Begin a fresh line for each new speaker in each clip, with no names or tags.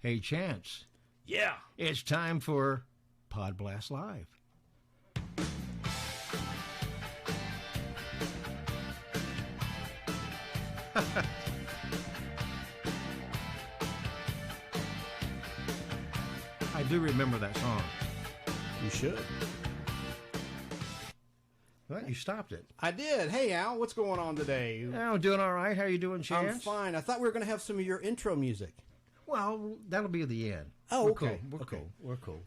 Hey, Chance.
Yeah.
It's time for PodBlast Live. I do remember that song.
You should.
Well, you stopped it.
I did. Hey, Al, what's going on today?
Oh, doing all right. How are you doing, Chance?
I'm fine. I thought we were going to have some of your intro music.
Well, that'll be at the end.
Oh, okay.
Cool. We're cool.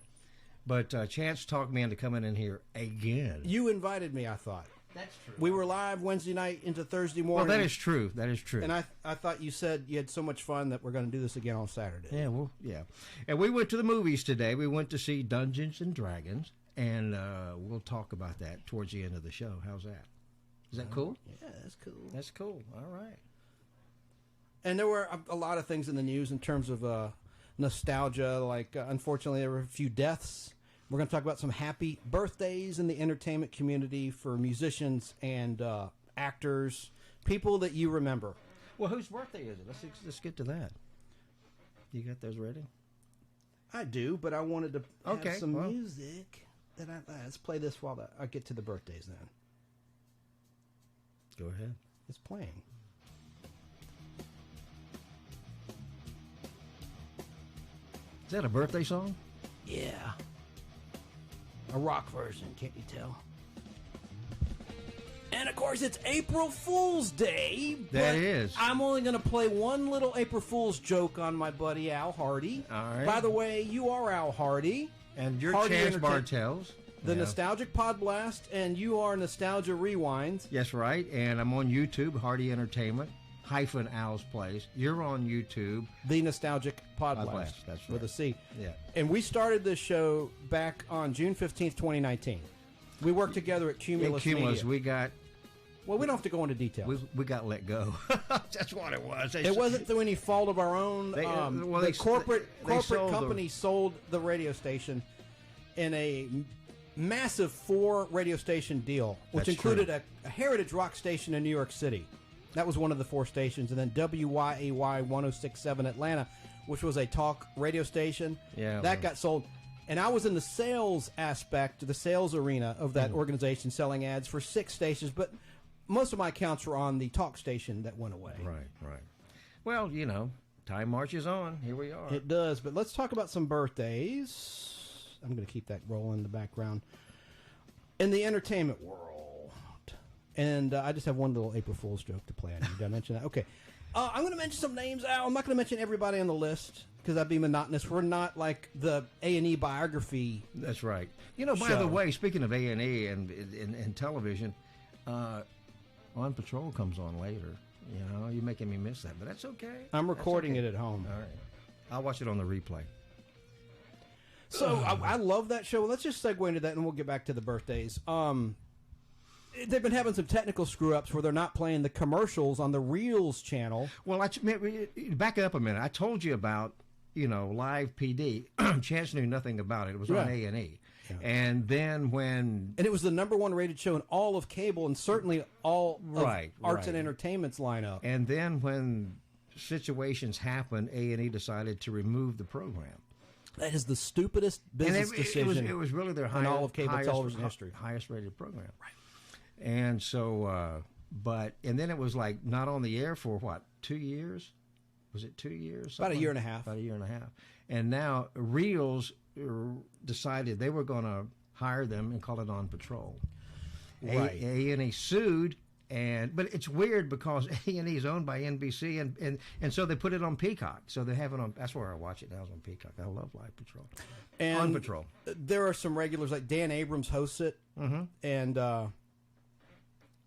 But Chance talked me into coming in here again.
You invited me, I thought.
That's true.
We were live Wednesday night into Thursday morning.
Well, that is true. That is true.
And I thought you said you had so much fun that we're going to do this again on Saturday.
Yeah, well, yeah. And we went to the movies today. We went to see Dungeons and Dragons, and we'll talk about that towards the end of the show. How's that? Is that cool?
Yeah, that's cool.
That's cool. All right.
And there were a lot of things in the news in terms of nostalgia. Like, unfortunately, there were a few deaths. We're going to talk about some happy birthdays in the entertainment community for musicians and actors, people that you remember.
Well, whose birthday is it? Let's get to that. You got those ready?
I do, but I wanted to have some music. Let's play this while I get to the birthdays then.
Go ahead.
It's playing.
Is that a birthday song?
Yeah. A rock version, can't you tell? And of course, it's April Fool's Day.
That is.
I'm only going to play one little April Fool's joke on my buddy Al Hardy.
All right.
By the way, you are Al Hardy.
And you're
Hardy
Chance Bartels.
The Nostalgic PodBlast, and you are Nostalgia Rewind.
Yes, right. And I'm on YouTube, Hardy Entertainment, -Al's Place. You're on YouTube.
The Nostalgic PodBlast.
That's right.
With a C.
Yeah.
And we started this show back on June 15th, 2019. We worked together at Cumulus Media.
We got...
Well, we don't have to go into details.
We got let go. That's what it was.
It wasn't through any fault of our own. The corporate company sold the radio station in a massive 4-radio station deal, which included a heritage rock station in New York City. That was one of the 4 stations. And then WYAY 106.7 Atlanta, which was a talk radio station.
Yeah,
that got sold. And I was in the sales aspect, the sales arena of that organization, selling ads for 6 stations. But most of my accounts were on the talk station that went away.
Right. Well, you know, time marches on. Here we are.
It does. But let's talk about some birthdays. I'm going to keep that rolling in the background. In the entertainment world. And I just have one little April Fool's joke to play. Did I mention that? Okay. I'm going to mention some names, Al. I'm not going to mention everybody on the list because that'd be monotonous. We're not like the A&E biography.
That's right. You know, by the way, speaking of A&E and television, On Patrol comes on later. You know, you're making me miss that, but that's okay.
I'm recording it at home.
All right. I'll watch it on the replay.
So I love that show. Let's just segue into that, and we'll get back to the birthdays. They've been having some technical screw-ups where they're not playing the commercials on the Reels channel.
Well, back up a minute. I told you about, Live PD. Chance knew nothing about it. It was on A&E. Yeah. And then when...
And it was the #1 rated show in all of cable and certainly all of arts and entertainment's lineup.
And then when situations happened, A&E decided to remove the program.
That is the stupidest business decision.
It was really their
in all of cable television history.
Highest rated program. Right. And so, and then it was like not on the air for what, 2 years? Was it 2 years?
About a year and a half.
About a year and a half. And now Reels decided they were going to hire them and call it On Patrol.
Right.
A&E sued. But it's weird because A&E is owned by NBC, and so they put it on Peacock. So they have it on. That's where I watch it now. It's on Peacock. I love Live Patrol.
And
On Patrol.
There are some regulars like Dan Abrams hosts it, and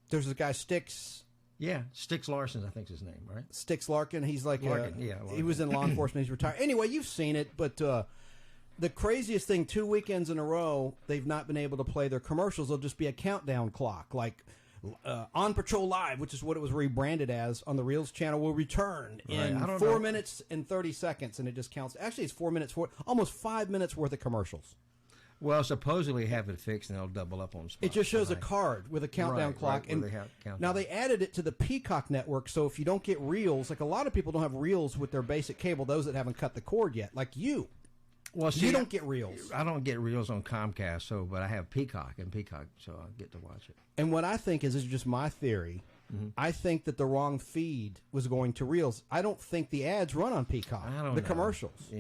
there's this guy Styx.
Yeah, Styx Larson, I think's his name, right?
Styx Larkin. He's like
Larkin.
He was in law enforcement. He's retired. Anyway, you've seen it, but the craziest thing: 2 weekends in a row, they've not been able to play their commercials. There'll just be a countdown clock, like. On Patrol Live, which is what it was rebranded as on the Reels channel, will return in 4 minutes and 30 seconds, and it just counts. Actually, it's 4 minutes, almost 5 minutes worth of commercials.
Well, supposedly have it fixed and they'll double up on spots.
It just shows a card with a countdown clock.
Right, and
now they added it to the Peacock network, so if you don't get reels, like a lot of people don't have reels with their basic cable, those that haven't cut the cord yet, like you. Well, see, you don't get reels.
I don't get reels on Comcast, but I have Peacock, so I get to watch it.
And what I think is, this is just my theory, I think that the wrong feed was going to reels. I don't think the ads run on Peacock.
I don't know.
Commercials.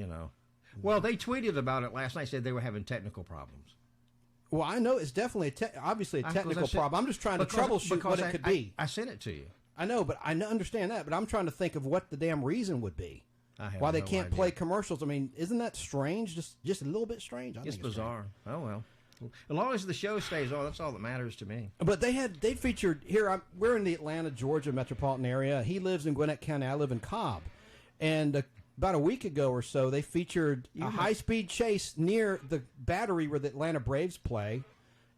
Well, they tweeted about it last night, said they were having technical problems.
Well, I know it's definitely obviously a technical problem. I'm just trying to troubleshoot what it could be.
I sent it to you.
I know, but I understand that. But I'm trying to think of what the damn reason would be. Why they can't play commercials. I mean, isn't that strange? Just a little bit strange.
It's bizarre. Oh, well. As long as the show stays on, that's all that matters to me.
But they featured here. We're in the Atlanta, Georgia metropolitan area. He lives in Gwinnett County. I live in Cobb. And about a week ago or so, they featured a high-speed chase near the Battery where the Atlanta Braves play.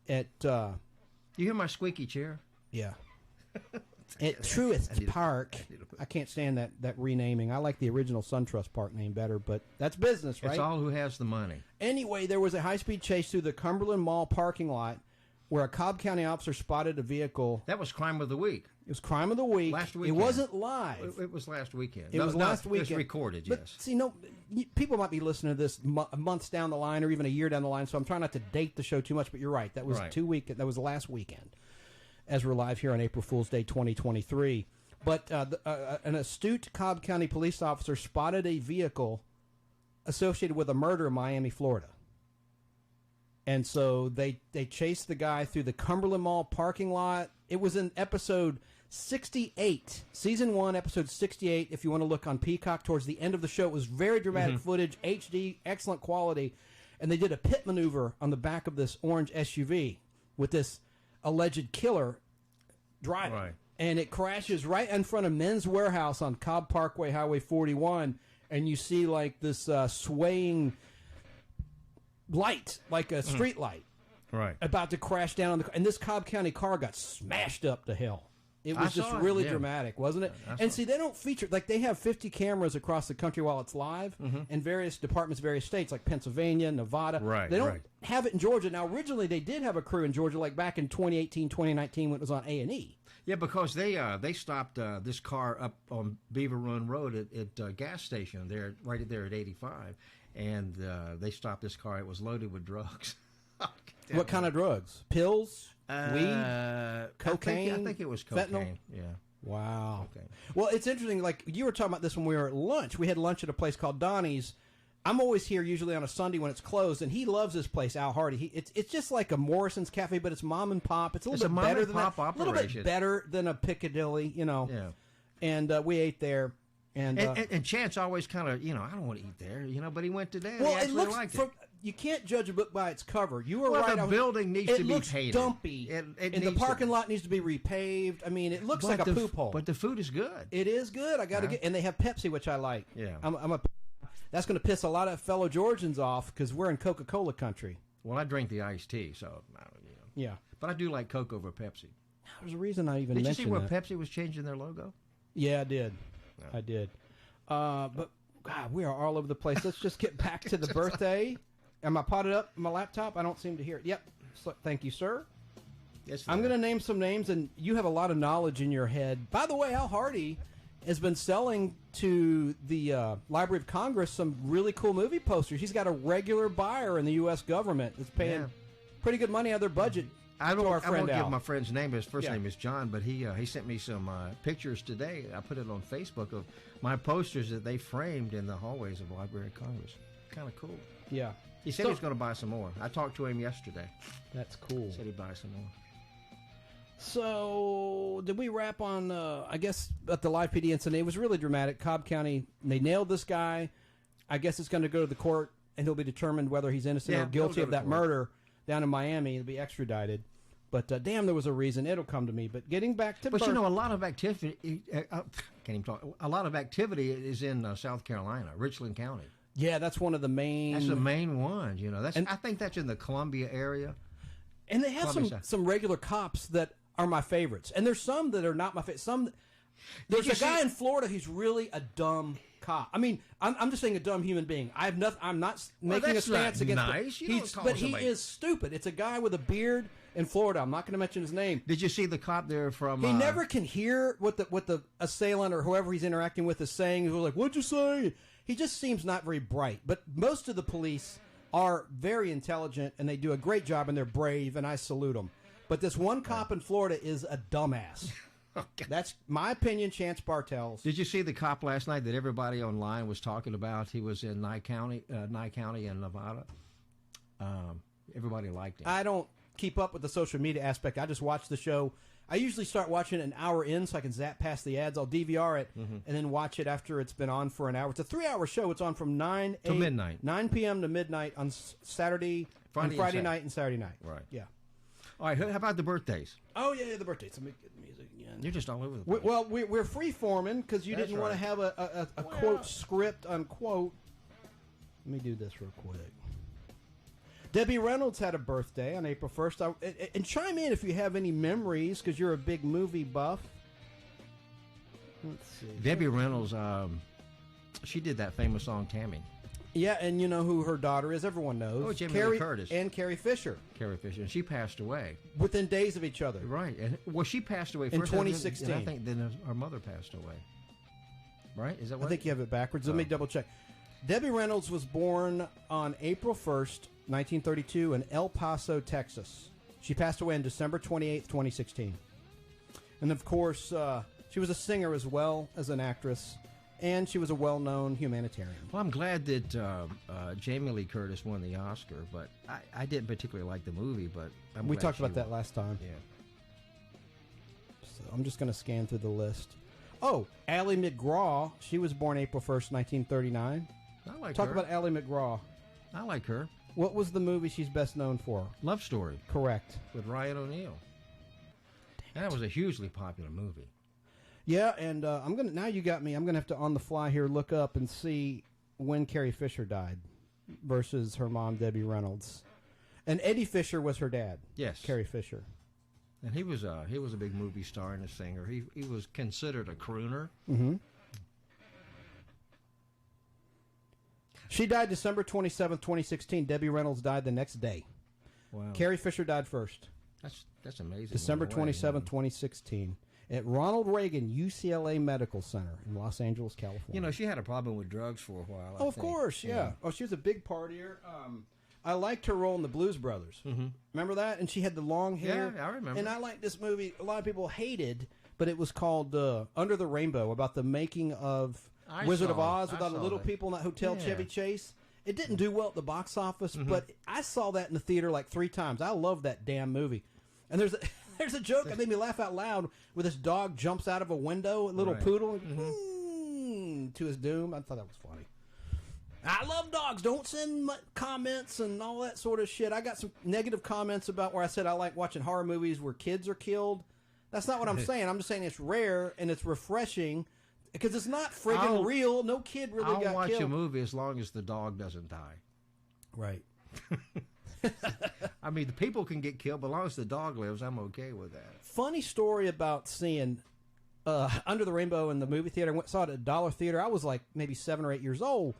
At you
hear my squeaky chair?
Yeah. At Truist Park. I can't stand that renaming. I like the original SunTrust Park name better, but that's business, right?
It's all who has the money.
Anyway, there was a high-speed chase through the Cumberland Mall parking lot where a Cobb County officer spotted a vehicle.
That was Crime of the Week.
It was Crime of the Week.
Last weekend.
It wasn't live.
It was last weekend.
It was last weekend.
It was recorded,
but,
yes.
See, people might be listening to this months down the line or even a year down the line, so I'm trying not to date the show too much, but you're right. That was That was last weekend, as we're live here on April Fool's Day 2023. But an astute Cobb County police officer spotted a vehicle associated with a murder in Miami, Florida. And so they chased the guy through the Cumberland Mall parking lot. It was in episode 68, season 1, episode 68. If you want to look on Peacock, towards the end of the show, it was very dramatic footage, HD, excellent quality. And they did a pit maneuver on the back of this orange SUV with this alleged killer driving.
Right.
And it crashes right in front of Men's Warehouse on Cobb Parkway, Highway 41. And you see like this swaying light, like a street light, about to crash down on the car. And this Cobb County car got smashed up the hill. It was just really dramatic, wasn't it? And see, they don't feature, like they have 50 cameras across the country while it's live in various departments, various states, like Pennsylvania, Nevada.
Right,
they don't have it in Georgia. Now, originally they did have a crew in Georgia, like back in 2018, 2019 when it was on A&E.
Yeah, because they stopped this car up on Beaver Run Road at a gas station there, right there at 85. And they stopped this car. It was loaded with drugs.
What kind of drugs? Pills? Weed? Cocaine?
I think it was cocaine.
Fentanyl?
Yeah.
Wow.
Okay.
Well, it's interesting. Like, you were talking about this when we were at lunch. We had lunch at a place called Donnie's. I'm always here usually on a Sunday when it's closed, and he loves this place, Al Hardy. It's just like a Morrison's Cafe, but it's mom and pop. It's a little bit better than that. A little bit better than a Piccadilly, Yeah. And we ate there. And
Chance always kind of, I don't want to eat there, but he went today.
Well,
he actually liked it.
You can't judge a book by its cover. You were right.
The building needs to be painted.
It looks dumpy. And the parking lot needs to be repaved. I mean, it looks like a poop hole.
But the food is good.
It is good. I got to get. And they have Pepsi, which I like.
Yeah.
That's going to piss a lot of fellow Georgians off because we're in Coca-Cola country.
Well, I drink the iced tea, so
Yeah.
But I do like Coke over Pepsi.
There's a reason I even mentioned that.
Did you see where Pepsi was changing their logo?
Yeah, I did. No. I did. But God, we are all over the place. Let's just get back to the birthday. Am I potted up on my laptop? I don't seem to hear it. Yep. So, thank you, sir.
Yes,
I'm going to name some names, and you have a lot of knowledge in your head. By the way, Al Hardy has been selling to the Library of Congress some really cool movie posters. He's got a regular buyer in the U.S. government that's paying pretty good money out of their budget.
I won't give my friend's name. His first name is John, but he sent me some pictures today. I put it on Facebook of my posters that they framed in the hallways of the Library of Congress. Kind of cool.
Yeah.
He said he was going to buy some more. I talked to him yesterday.
That's cool.
He said he'd buy some more.
So, did we wrap on, I guess, at the live PD incident? It was really dramatic. Cobb County, they nailed this guy. I guess it's going to go to the court, and he'll be determined whether he's innocent or guilty of that murder down in Miami. He'll be extradited. But, damn, there was a reason. It'll come to me. But getting back to...
But, a lot of activity... can't even talk. A lot of activity is in South Carolina, Richland County.
Yeah, that's one of the main...
That's the main one, I think that's in the Columbia area.
And they have some regular cops that are my favorites. And there's some that are not my favorite. There's a guy in Florida who's really a dumb cop. I mean, I'm just saying a dumb human being. I'm not making a stance against.
Nice.
But he is stupid. It's a guy with a beard in Florida. I'm not going to mention his name.
Did you see the cop there from?
He never can hear what the assailant or whoever he's interacting with is saying. He's like, "What'd you say?" He just seems not very bright. But most of the police are very intelligent and they do a great job and they're brave and I salute them. But this one cop in Florida is a dumbass. Okay. That's my opinion, Chance Bartels.
Did you see the cop last night that everybody online was talking about? He was in Nye County in Nevada. Everybody liked him.
I don't keep up with the social media aspect. I just watch the show. I usually start watching an hour in so I can zap past the ads. I'll DVR it and then watch it after it's been on for an hour. It's a 3-hour show. It's on from 9 p.m. to midnight on Friday night and Saturday night.
Right.
Yeah.
All right. How about the birthdays?
Oh, yeah, the birthdays. Let me get the music again.
You're just all over the place.
Well, we're free-forming because you didn't want to have a quote script, unquote. Let me do this real quick. Debbie Reynolds had a birthday on April 1st. And chime in if you have any memories because you're a big movie buff. Let's see.
Debbie Reynolds, she did that famous song, Tammy.
Yeah, and you know who her daughter is. Everyone knows.
Oh, Jamie Lee Curtis.
And Carrie Fisher.
Carrie Fisher. And she passed away.
Within days of each other.
Right. And, well, she passed away
in
first.
2016.
And I think then her mother passed away. Right? Is that what?
I think you have it backwards. Let me double check. Debbie Reynolds was born on April 1st, 1932 in El Paso, Texas. She passed away on December 28th, 2016. And, of course, she was a singer as well as an actress. And she was a well-known humanitarian.
Well, I'm glad that Jamie Lee Curtis won the Oscar, but I didn't particularly like the movie. But
we talked about that last time.
Yeah.
So I'm just going to scan through the list. Oh, Ally McGraw. She was born April 1st, 1939.
I like her.
Talk about Ally McGraw.
I like her.
What was the movie she's best known for?
Love Story.
Correct.
With Ryan O'Neal. That was a hugely popular movie.
Yeah, and now you got me. I'm gonna have to on the fly here look up and see when Carrie Fisher died versus her mom Debbie Reynolds. And Eddie Fisher was her dad.
Yes,
Carrie Fisher.
And he was a big movie star and a singer. He was considered a crooner.
Mm-hmm. She died December 27th, 2016. Debbie Reynolds died the next day.
Wow.
Carrie Fisher died first.
That's amazing.
December 27th, 2016. At Ronald Reagan UCLA Medical Center in Los Angeles, California.
You know, she had a problem with drugs for a while.
Of course, yeah. Oh, she was a big partier. I liked her role in the Blues Brothers.
Mm-hmm.
Remember that? And she had the long hair.
Yeah, I remember.
And I liked this movie. A lot of people hated, but it was called Under the Rainbow, about the making of Wizard of Oz with all the little people in that hotel, Chevy Chase. It didn't do well at the box office, but I saw that in the theater like 3 times. I love that damn movie. And there's a joke that made me laugh out loud where this dog jumps out of a window, a little poodle, to his doom. I thought that was funny. I love dogs. Don't send comments and all that sort of shit. I got some negative comments about where I said I like watching horror movies where kids are killed. That's not what I'm saying. I'm just saying it's rare and it's refreshing because it's not friggin' real. No kid really got killed.
I'll watch a movie as long as the dog doesn't die.
Right.
I mean, the people can get killed, but as long as the dog lives, I'm okay with that.
Funny story about seeing Under the Rainbow in the movie theater. I saw it at a dollar theater. I was like maybe 7 or 8 years old.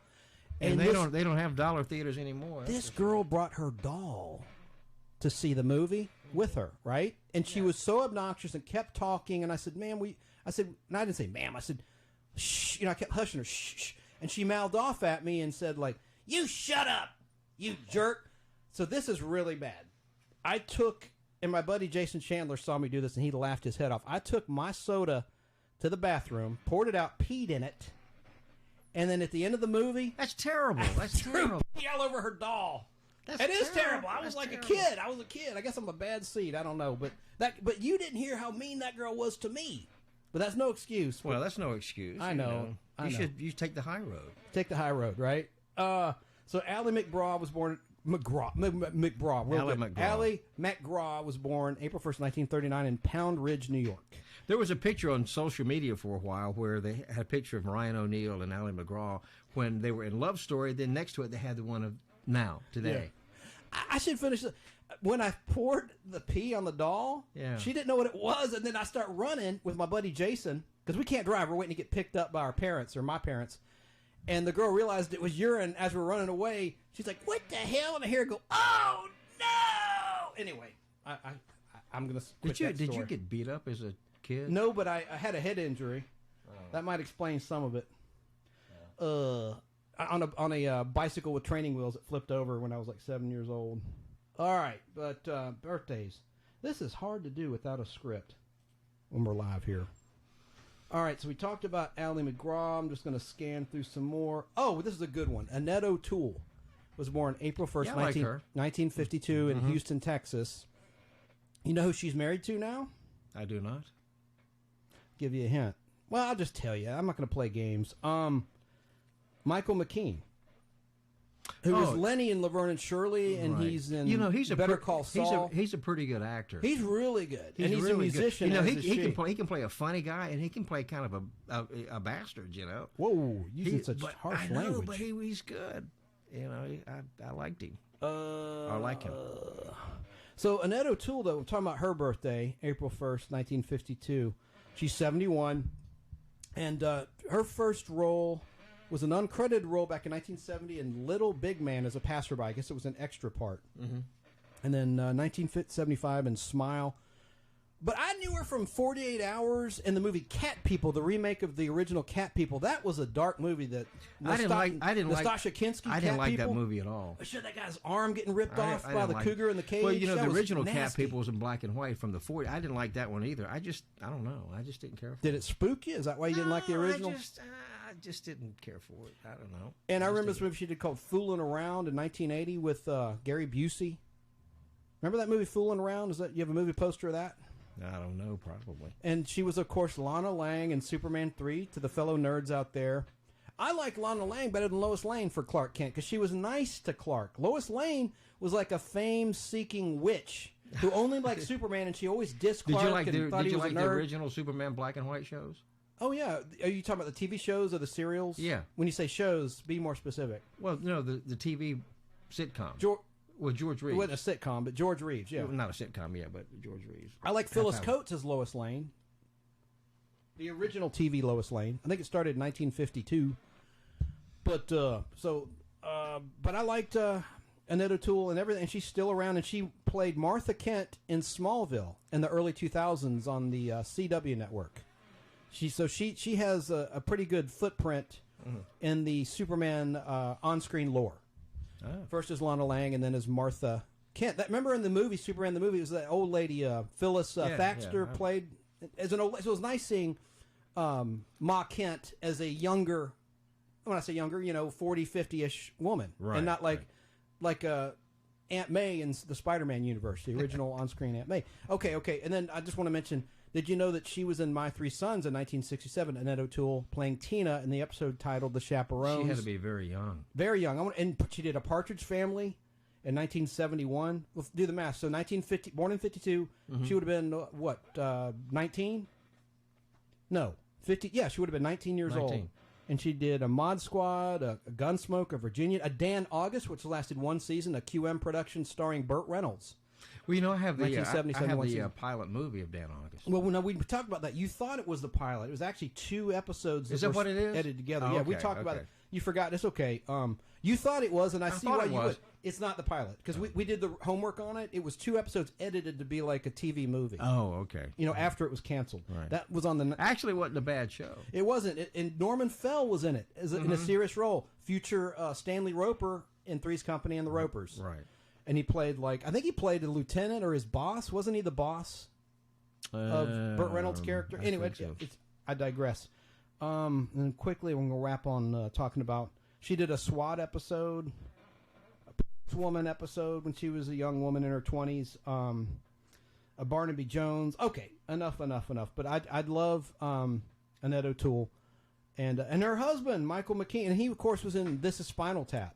And they don't have dollar theaters anymore.
This girl brought her doll to see the movie with her, right? And she was so obnoxious and kept talking. And I said, "Ma'am, and I didn't say, ma'am. I said, shh. You know, I kept hushing her, shh. And she mouthed off at me and said, like, you shut up, you jerk. So this is really bad. And my buddy Jason Chandler saw me do this, and he laughed his head off. I took my soda to the bathroom, poured it out, peed in it, and then at the end of the movie...
That's terrible. That's terrible.
Pee all over her doll. It is terrible. I was like a kid. I was a kid. I guess I'm a bad seed. I don't know. But you didn't hear how mean that girl was to me. But that's no excuse.
Well, that's no excuse.
I know.
You take the high road.
Take the high road, right? So Ally McGraw was born... Ally McGraw was born April 1st, 1939 in Pound Ridge, New York.
There was a picture on social media for a while where they had a picture of Ryan O'Neal and Ally McGraw when they were in Love Story. Then next to it, they had the one of now, today.
Yeah. I should finish it. When I poured the pee on the doll, she didn't know what it was, and then I start running with my buddy Jason, because we can't drive. We're waiting to get picked up by our parents, or my parents. And the girl realized it was urine as we're running away. She's like, "What the hell?" And I hear her go, "Oh no!" Anyway, I'm gonna quit that story.
Did you get beat up as a kid?
No, but I had a head injury. Oh. That might explain some of it. Yeah. On a bicycle with training wheels that flipped over when I was like 7 years old. All right, but birthdays. This is hard to do without a script when we're live here. All right, so we talked about Ally McGraw. I'm just going to scan through some more. Oh, this is a good one. Annette O'Toole was born April 1st, 1952 in Houston, Texas. You know who she's married to now?
I do not.
Give you a hint. Well, I'll just tell you. I'm not going to play games. Michael McKean, who was Lenny in Laverne and Shirley, and he's in he's Better Call Saul.
He's a pretty good actor.
He's really good, and he's really a musician.
He can play a funny guy, and he can play kind of a bastard.
Whoa, using such harsh language.
But he's good. I liked him. I like him.
So Annette O'Toole, though, we're talking about her birthday, April 1st, 1952. She's 71, and her first role was an uncredited role back in 1970 in Little Big Man as a passerby. I guess it was an extra part. Mm-hmm. And then 1975 in Smile. But I knew her from 48 Hours and the movie Cat People, the remake of the original Cat People. That was a dark movie that Nastasha Kinski.
I didn't like that movie at all.
Sure, that guy's arm getting ripped off by the cougar in the cage.
Well, the original Cat People was in black and white from the 40s. I didn't like that one either. I don't know. I just didn't care for it.
Did it spook you? Is that why you didn't like the original?
I just didn't care for it. I don't know.
And I remember this movie she did called Fooling Around in 1980 with Gary Busey. Remember that movie, Fooling Around? You have a movie poster of that?
I don't know, probably.
And she was, of course, Lana Lang in Superman 3, to the fellow nerds out there. I like Lana Lang better than Lois Lane for Clark Kent, because she was nice to Clark. Lois Lane was like a fame-seeking witch who only liked Superman, and she always dissed Clark
Did you like the original Superman black and white shows?
Oh, yeah. Are you talking about the TV shows or the serials?
Yeah.
When you say shows, be more specific.
Well, no, the TV sitcom. With George Reeves.
It wasn't a sitcom, but George Reeves, yeah.
Not a sitcom, yeah, but George Reeves.
I like Phyllis Coates as Lois Lane. The original TV Lois Lane. I think it started in 1952. But I liked Annette O'Toole and everything, and she's still around, and she played Martha Kent in Smallville in the early 2000s on the CW network. She has a pretty good footprint in the Superman on-screen lore. Oh. First as Lana Lang, and then as Martha Kent. Remember in the movie, Superman the movie, it was that old lady, Phyllis Thaxter played as an old. So it was nice seeing Ma Kent as a younger, when I say younger, 40, 50-ish woman.
Right.
And not like Aunt May in the Spider-Man universe, the original on-screen Aunt May. Okay. And then I just want to mention, did you know that she was in My Three Sons in 1967, Annette O'Toole playing Tina in the episode titled The Chaperones?
She had to be very young.
Very young. And she did A Partridge Family in 1971. Let's do the math. So born in 52, she would have been, 19? No, 50. Yeah, she would have been 19 years old. And she did a Mod Squad, a Gunsmoke, a Virginia, a Dan August, which lasted one season, a QM production starring Burt Reynolds.
Well, I have the pilot movie of Dan August.
Well, no, we talked about that. You thought it was the pilot. It was actually 2 episodes.
Is that what it is?
Edited together. Oh, yeah, we talked about it. You forgot. It's okay. You thought it was, and I see why you would. It's not the pilot, because we did the homework on it. It was 2 episodes edited to be like a TV movie.
Oh, okay.
After it was canceled.
Right.
That was on the...
Actually, it wasn't a bad show.
It wasn't. And Norman Fell was in it in a serious role. Future Stanley Roper in Three's Company and the Ropers.
Right.
And he played I think he played a lieutenant or his boss. Wasn't he the boss of Burt Reynolds' character? Anyway, I digress. And quickly, we're going to wrap on talking about, she did a SWAT episode, a Woman episode when she was a young woman in her 20s, a Barnaby Jones. Okay, enough. But I'd love Annette O'Toole and her husband, Michael McKean. And he, of course, was in This Is Spinal Tap.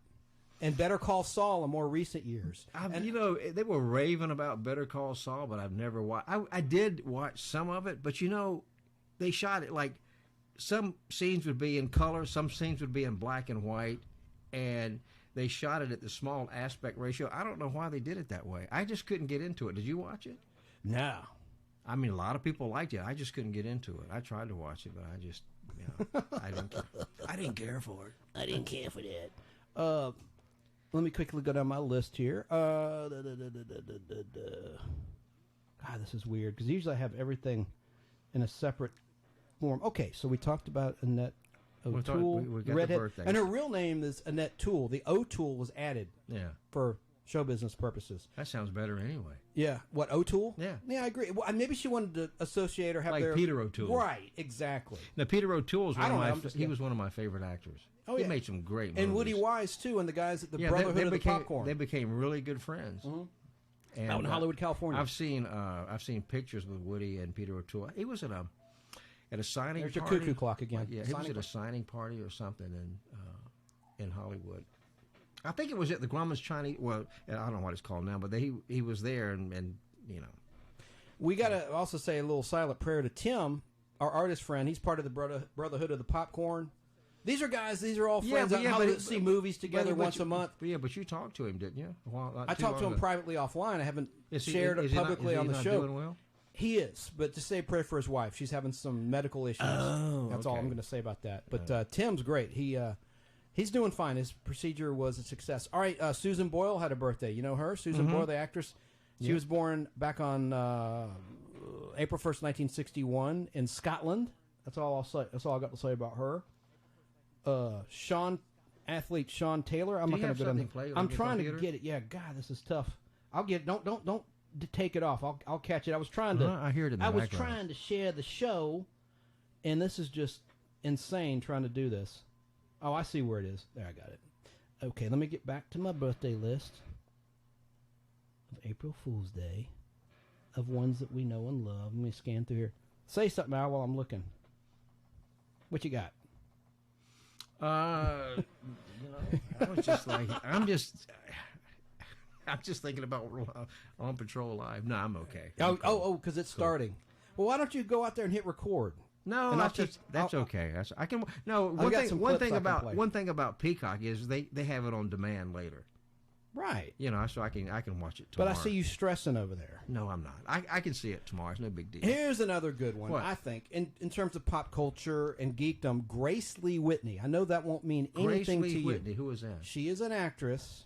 And Better Call Saul in more recent years.
They were raving about Better Call Saul, but I've never watched. I did watch some of it, but they shot it like some scenes would be in color, some scenes would be in black and white, and they shot it at the small aspect ratio. I don't know why they did it that way. I just couldn't get into it. Did you watch it?
No.
I mean, a lot of people liked it. I just couldn't get into it. I tried to watch it, but I didn't care for it.
I didn't care for that. Let me quickly go down my list here. God, this is weird because usually I have everything in a separate form. Okay, so we talked about Annette O'Toole,
we got
redhead,
the birthday.
and her real name is Annette Toole. The O'Toole was added for show business purposes.
That sounds better anyway.
Yeah. What, O'Toole?
Yeah.
Yeah, I agree. Well, maybe she wanted to associate or have
like Peter O'Toole.
Right, exactly.
Now, Peter O'Toole was he was one of my favorite actors.
Oh,
he made some great movies.
And Woody Wise, too, and the guys at the Brotherhood of the Popcorn.
They became really good friends.
Mm-hmm.
And,
out in Hollywood, California.
I've seen pictures with Woody and Peter O'Toole. He was at a signing
There's
party.
There's your cuckoo clock again.
He was at a signing party or something in Hollywood. I think it was at the Grumman's Chinese. Well, I don't know what it's called now, but he was there, and you know.
We got to also say a little silent prayer to Tim, our artist friend. He's part of the Brotherhood of the Popcorn. These are guys. These are all friends. Hollywood see movies together once a month.
But you talked to him, didn't you?
I talked to him privately offline. I haven't shared it publicly on the show.
Doing well?
He is, but to say a prayer for his wife. She's having some medical issues. That's all I'm going to say about that. But Tim's great. He's doing fine. His procedure was a success. All right, Susan Boyle had a birthday. You know her? Susan Boyle, the actress. She was born back on April 1st, 1961 in Scotland. That's all I'll say. That's all I got to say about her. Athlete Sean Taylor. I'm not going to go down. I'm trying to get it. Yeah, God, this is tough. I'll get it. Don't take it off. I'll catch it. I was trying to.
I hear it in the background.
Trying to share the show, and this is just insane trying to do this. Oh, I see where it is. There, I got it. Okay, let me get back to my birthday list of April Fool's Day of ones that we know and love. Let me scan through here. Say something, Al, while I'm looking. What you got?
I was just like, I'm just thinking about On Patrol Live. No, I'm okay.
Because it's starting. Well, why don't you go out there and hit record?
No, that's okay. I can. No, one thing about Peacock is they have it on demand later.
Right.
You know, so I can watch it tomorrow.
But I see you stressing over there.
No, I'm not. I can see it tomorrow. It's no big deal.
Here's another good one.
What?
I think in terms of pop culture and geekdom. Grace Lee Whitney. I know that won't mean anything to you.
Grace Lee Whitney. Who is that?
She is an actress.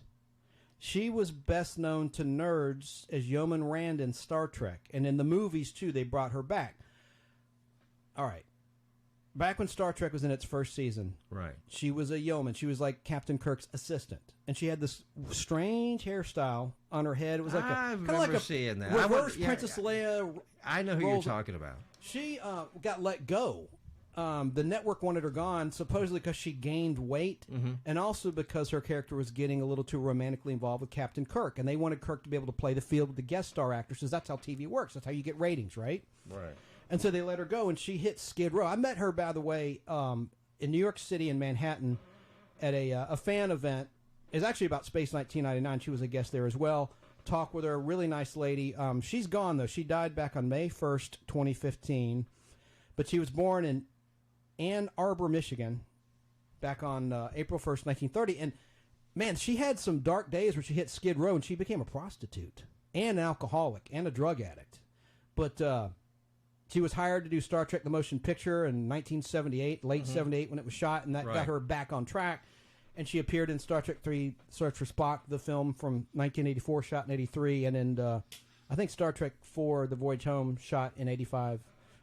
She was best known to nerds as Yeoman Rand in Star Trek, and in the movies too. They brought her back. All right. Back when Star Trek was in its first season,
right?
She was a yeoman. She was like Captain Kirk's assistant, and she had this strange hairstyle on her head. It was like
I remember seeing that.
Reverse Princess Leia.
I know who you're talking about.
She got let go. The network wanted her gone, supposedly because she gained weight, and also because her character was getting a little too romantically involved with Captain Kirk, and they wanted Kirk to be able to play the field with the guest star actresses. That's how TV works. That's how you get ratings, right?
Right.
And so they let her go, and she hit Skid Row. I met her, by the way, in New York City in Manhattan at a fan event. It's actually about Space 1999. She was a guest there as well. Talked with her, a really nice lady. She's gone, though. She died back on May 1st, 2015. But she was born in Ann Arbor, Michigan, back on April 1st, 1930. And, man, she had some dark days where she hit Skid Row, and she became a prostitute and an alcoholic and a drug addict. But she was hired to do Star Trek The Motion Picture in 1978, late 78 when it was shot, and that got her back on track. And she appeared in Star Trek 3, Search for Spock, the film from 1984, shot in 83, and in, I think, Star Trek 4, The Voyage Home, shot in 85,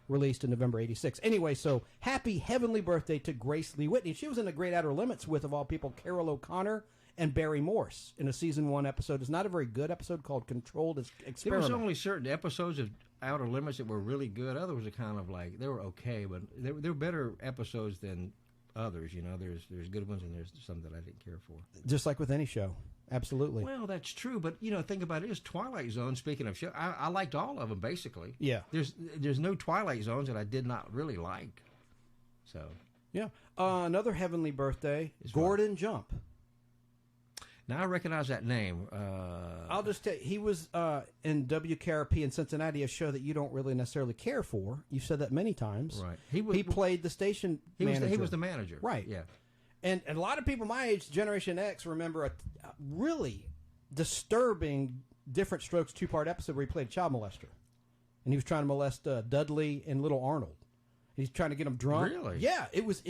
released in November 86. Anyway, so happy heavenly birthday to Grace Lee Whitney. She was in The Great Outer Limits with, of all people, Carol O'Connor and Barry Morse in a season 1 episode. It's not a very good episode called Controlled Experiment.
There was only certain episodes of Outer Limits that were really good. Others are kind of like, they were okay, but there were better episodes than others. You know, there's good ones and there's some that I didn't care for.
Just like with any show. Absolutely.
Well, that's true, but you know, think about it. It's Twilight Zone. Speaking of show, I liked all of them basically.
Yeah.
There's no Twilight Zones that I did not really like. So
yeah. Another heavenly birthday, Gordon Jump.
Now I recognize that name.
I'll just tell you, he was in WKRP in Cincinnati, a show that you don't really necessarily care for. You've said that many times.
Right.
He played the station manager.
He was the manager.
Right.
Yeah.
And a lot of people my age, Generation X, remember a really disturbing Different Strokes 2-part episode where he played a child molester. And he was trying to molest Dudley and little Arnold. He's trying to get him drunk.
Really?
Yeah, it was.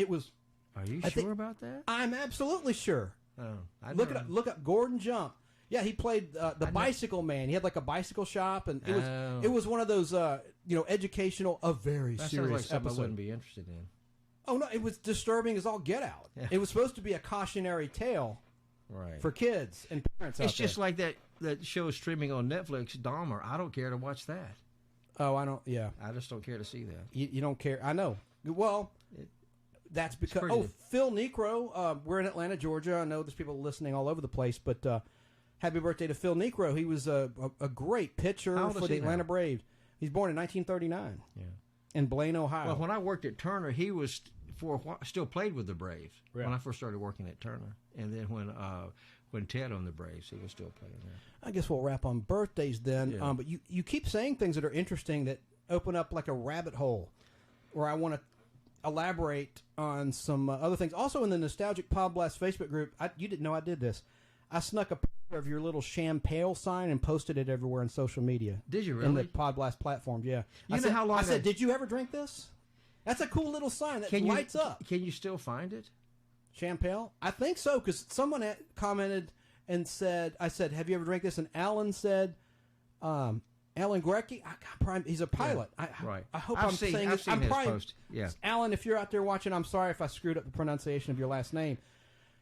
Are you sure about that?
I'm absolutely sure.
Oh,
Look up Gordon Jump. Yeah, he played the bicycle man. He had like a bicycle shop, and it was one of those educational, a very
that
serious
sounds like something
episode.
I wouldn't be interested in.
Oh no, it was disturbing as all get out.
Yeah.
It was supposed to be a cautionary tale,
right,
for kids and parents.
It's just like that show streaming on Netflix, Dahmer. I don't care to watch that.
Oh, I don't. Yeah,
I just don't care to see that.
You don't care. I know. Well, that's because Phil Necro. We're in Atlanta, Georgia. I know there's people listening all over the place, but happy birthday to Phil Necro. He was a great pitcher for the Atlanta Braves. He's born in 1939.
Yeah,
in Blaine, Ohio.
Well, when I worked at Turner, he was for a while, still played with the Braves when I first started working at Turner, and then when Ted owned the Braves, he was still playing there.
I guess we'll wrap on birthdays then.
Yeah.
But you keep saying things that are interesting that open up like a rabbit hole, where I want to elaborate on some other things. Also, in the Nostalgic PodBlast Facebook group, you didn't know I did this. I snuck a picture of your little Champale sign and posted it everywhere on social media.
Did you really?
In the PodBlast platform, yeah.
You know how long
I said, did you ever drink this? That's a cool little sign that lights up.
Can you still find it?
Champale? I think so, because someone commented and said, I said, have you ever drank this? And Alan said, Alan Grecky, he's a pilot.
Yeah, right.
I hope I'm saying it. I'm probably,
post. Yeah.
Alan, if you're out there watching, I'm sorry if I screwed up the pronunciation of your last name.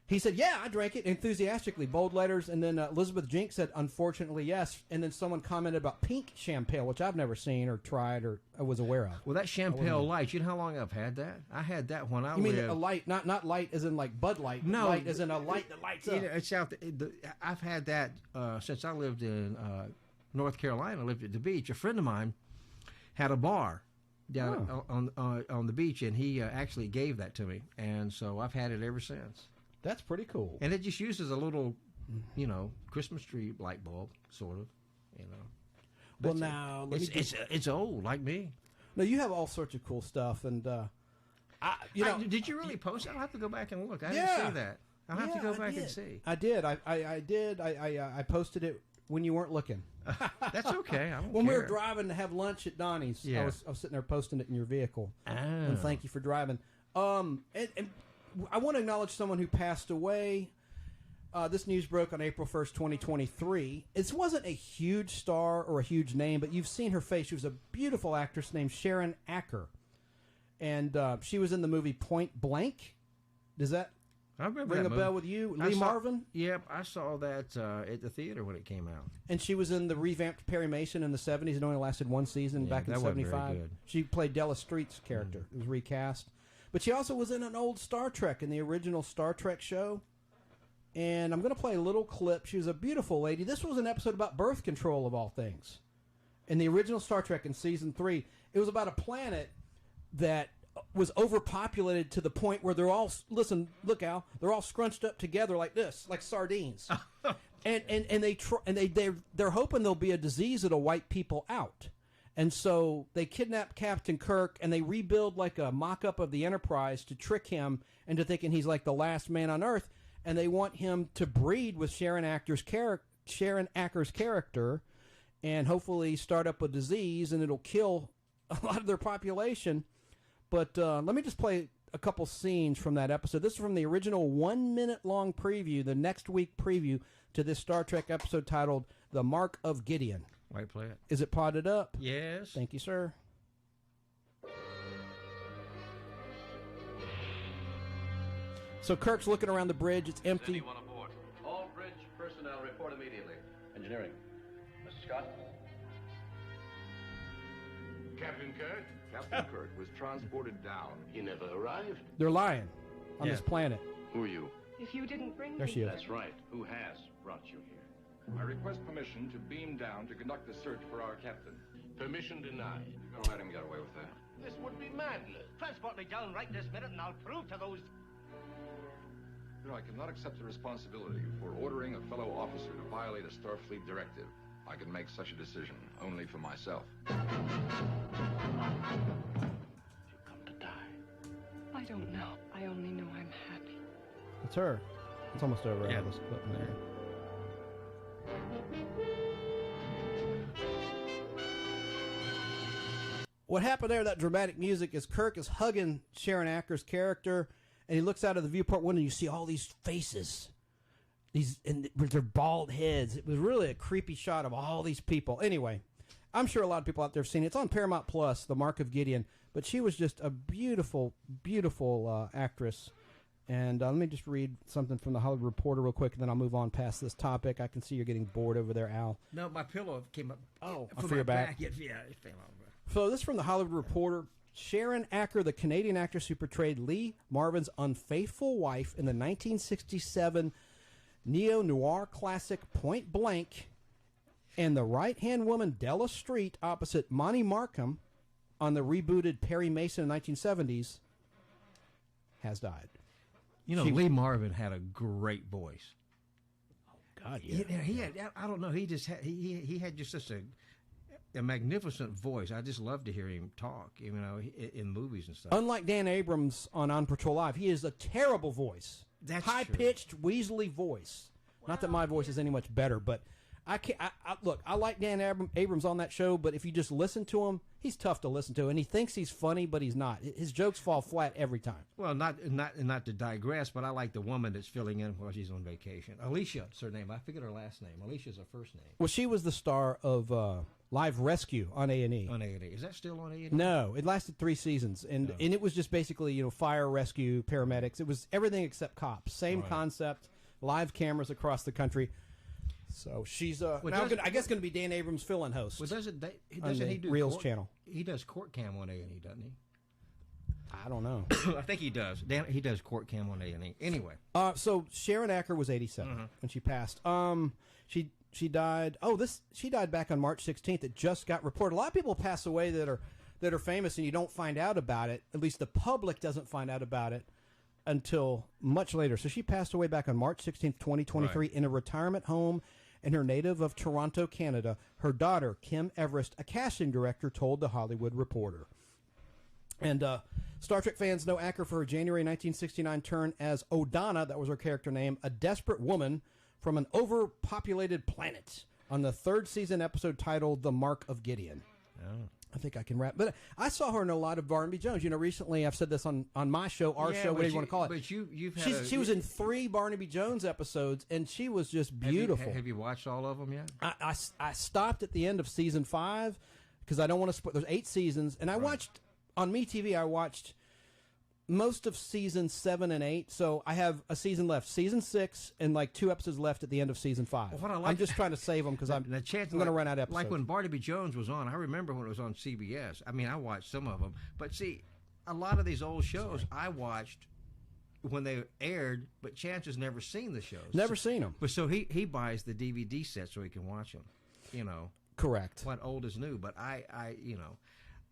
He said, yeah, I drank it enthusiastically, bold letters. And then Elizabeth Jink said, unfortunately, yes. And then someone commented about pink Champale, which I've never seen or tried or was aware of.
Well, that Champale Light, you know how long I've had that? I had that when I lived.
You mean a light, not light as in like Bud Light.
No.
Light as in a light that lights up.
It's out I've had that since I lived in North Carolina. I lived at the beach. A friend of mine had a bar down on the beach, and he actually gave that to me. And so I've had it ever since.
That's pretty cool.
And it just uses a little, Christmas tree light bulb, sort of,
Well, now
it's old, like me.
No, you have all sorts of cool stuff, and
did you really post it? I'll have to go back and look. I didn't see that. I'll have to go back and see.
I did. I did. I posted it when you weren't looking.
That's okay. I don't
when
care.
we were driving to have lunch at Donnie's, I was sitting there posting it in your vehicle.
Oh.
And thank you for driving. And I want to acknowledge someone who passed away. This news broke on April 1st, 2023. It wasn't a huge star or a huge name, but you've seen her face. She was a beautiful actress named Sharon Acker. And she was in the movie Point Blank. Does that ring a bell with you? Lee Marvin?
Yep, I saw that at the theater when it came out.
And she was in the revamped Perry Mason in the 70s. It only lasted one season back in 75. She played Della Street's character. It was recast. But she also was in an old Star Trek, in the original Star Trek show. And I'm going to play a little clip. She was a beautiful lady. This was an episode about birth control, of all things. In the original Star Trek in Season 3, it was about a planet that was overpopulated to the point where they're all, look, Al, they're all scrunched up together like this, like sardines. They're hoping there'll be a disease that'll wipe people out. And so they kidnap Captain Kirk, and they rebuild like a mock-up of the Enterprise to trick him into thinking he's like the last man on Earth. And they want him to breed with Sharon Acker's character and hopefully start up a disease, and it'll kill a lot of their population. But let me just play a couple scenes from that episode. This is from the original 1 minute long preview, the next week preview to this Star Trek episode titled The Mark of Gideon.
Right, play it.
Is it podded up?
Yes.
Thank you, sir. So Kirk's looking around the bridge. It's empty.
Anyone aboard? All bridge personnel report immediately. Engineering. Mr. Scott?
Captain Kirk? Captain Kirk was transported down. He never arrived.
They're lying on this planet.
Who are you?
If you didn't bring
There
me...
she is.
That's right. Who has brought you here?
I request permission to beam down to conduct a search for our captain.
Permission denied.
Don't let him get away with that.
This would be madness.
Transport me down right this minute, and I'll prove to those...
You know, I cannot accept the responsibility for ordering a fellow officer to violate a Starfleet directive. I can make such a decision only for myself.
You come to die.
I don't know. I only know I'm happy.
It's her. It's almost over.
Yeah.
This clip in there. what happened there, that dramatic music, is Kirk is hugging Sharon Acker's character, and he looks out of the viewport window, and you see all these faces, and with their bald heads. It was really a creepy shot of all these people. Anyway, I'm sure a lot of people out there have seen it. It's on Paramount Plus, The Mark of Gideon, but she was just a beautiful, beautiful actress. And let me just read something from the Hollywood Reporter real quick, and then I'll move on past this topic. I can see you're getting bored over there, Al.
No, my pillow came up.
For your back.
Yeah, it fell over.
So this is from the Hollywood Reporter. Sharon Acker, the Canadian actress who portrayed Lee Marvin's unfaithful wife in the 1967 neo-noir classic Point Blank, and the right-hand woman Della Street opposite Monty Markham on the rebooted Perry Mason in the 1970s, has died.
You know, Lee Marvin had a great voice.
Oh God, yeah.
He had. I don't know. He just had. He had just such a magnificent voice. I just love to hear him talk. You know, in movies and stuff.
Unlike Dan Abrams on Patrol Live, he is a terrible voice.
That's
high-pitched, weaselly voice. Wow. Not that my voice is any much better, but I can't. Look, I like Dan Abrams on that show, but if you just listen to him, he's tough to listen to, and he thinks he's funny, but he's not. His jokes fall flat every time.
Well, not to digress, but I like the woman that's filling in while she's on vacation. Alicia, is her name. I forget her last name. Alicia's her first name.
Well, she was the star of Live Rescue on A&E.
On A&E. Is that still on A&E?
No, it lasted 3 seasons, and it was just basically fire rescue, paramedics. It was everything except cops. Same concept. Live cameras across the country. So she's I guess going to be Dan Abrams' fill-in host.
Well, doesn't he do
Reels channel?
He does court cam on A&E, doesn't he?
I don't know.
I think he does. He does court cam on A&E. Anyway,
so Sharon Acker was 87 when she passed. She died. She died back on March 16th. It just got reported. A lot of people pass away that are famous, and you don't find out about it. At least the public doesn't find out about it until much later. So she passed away back on March 16th, 2023, in a retirement home in her native of Toronto, Canada. Her daughter, Kim Everest, a casting director, told The Hollywood Reporter. And Star Trek fans know Acker for her January 1969 turn as O'Donna, that was her character name, a desperate woman from an overpopulated planet, on the 3rd season episode titled The Mark of Gideon.
Oh.
I think I can wrap. But I saw her in a lot of Barnaby Jones. Recently I've said this on my show, show, whatever you want to call it.
But you've had
she was in 3 Barnaby Jones episodes, and she was just beautiful.
Have you watched all of them yet?
I stopped at the end of season 5 because I don't want to spoil. There's 8 seasons, and I watched on MeTV. I watched most of season 7 and 8, so I have a season left, season 6, and like 2 episodes left at the end of season 5.
Well,
I'm just trying to save them because I'm going to run out of episodes.
Like when Barnaby Jones was on, I remember when it was on CBS. I mean, I watched some of them, but see, a lot of these old shows I watched when they aired, but Chance has never seen the shows.
Never seen them.
But so he buys the DVD set so he can watch them.
Correct.
What old is new, but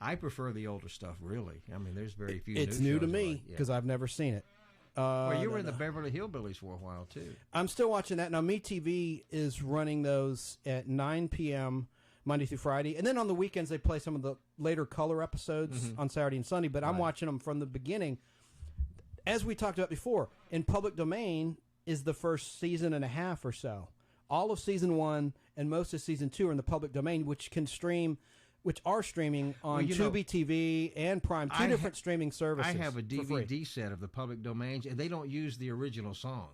I prefer the older stuff, really. I mean, there's very few.
It's new to me because I've never seen it.
Well, you were in the Beverly Hillbillies for a while, too.
I'm still watching that. Now, MeTV is running those at 9 p.m. Monday through Friday. And then on the weekends, they play some of the later color episodes on Saturday and Sunday. But I'm watching them from the beginning. As we talked about before, in public domain is the first season and a half or so. All of season 1 and most of season 2 are in the public domain, which are streaming on Tubi TV and Prime, 2 different streaming services.
I have a DVD set of the public domains, and they don't use the original song.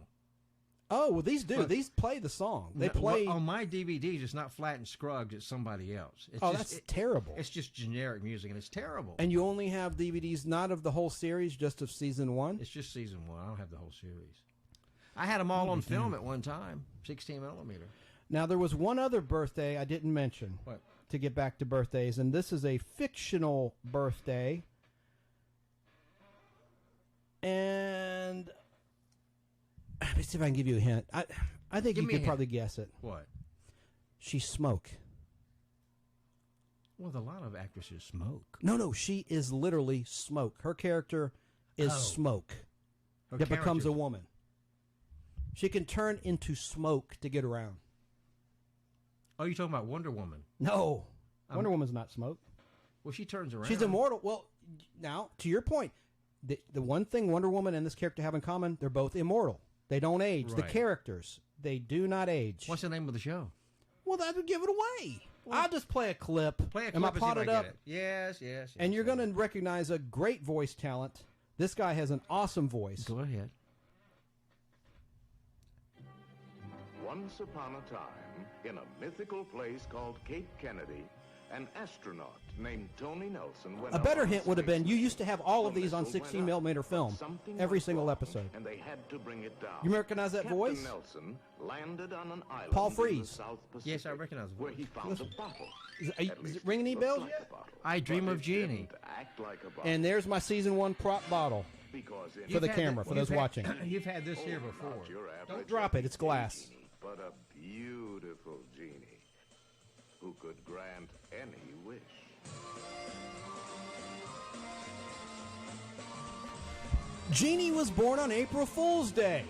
Oh, well, these do. These play the song. They play...
on my DVDs, it's not Flat and Scruggs, it's somebody else.
That's terrible.
It's just generic music, and it's terrible.
And you only have DVDs not of the whole series, just of season 1?
It's just season 1. I don't have the whole series. I had them all on film at one time, 16 millimeter.
Now, there was one other birthday I didn't mention.
What?
To get back to birthdays, and this is a fictional birthday. And let me see if I can give you a hint. I think you could probably guess it.
What?
She's Smoke.
Well, a lot of actresses smoke.
No, she is literally Smoke. Her character is Smoke. That becomes a woman. She can turn into smoke to get around.
Oh, you're talking about Wonder Woman?
No. Wonder Woman's not smoke.
Well, she turns around.
She's immortal. Well, now, to your point, the one thing Wonder Woman and this character have in common, they're both immortal. They don't age.
Right.
The characters, they do not age.
What's the name of the show?
Well, that would give it away. I'll just play a clip.
Play a clip
Am I
and see if
potted
I
up?
get it. Yes.
And you're going to recognize a great voice talent. This guy has an awesome voice.
Go ahead.
Once upon a time, in a mythical place called Cape Kennedy, an astronaut named Tony Nelson went
A better hint would have been you used to have all of these on 16mm film, every single episode.
And they had to bring it down.
You recognize that
Captain
voice?
Nelson landed on an island
Paul
in the
Frees.
South Pacific,
Yes, I recognize the voice.
where he found a bottle.
Is it ringing any bells yet?
I Dream of Jeannie.
And there's my season 1 prop bottle for the camera, for those watching.
You've had this here before.
Don't drop it, it's glass.
But a beautiful genie who could grant any wish.
Jeannie was born on April Fool's Day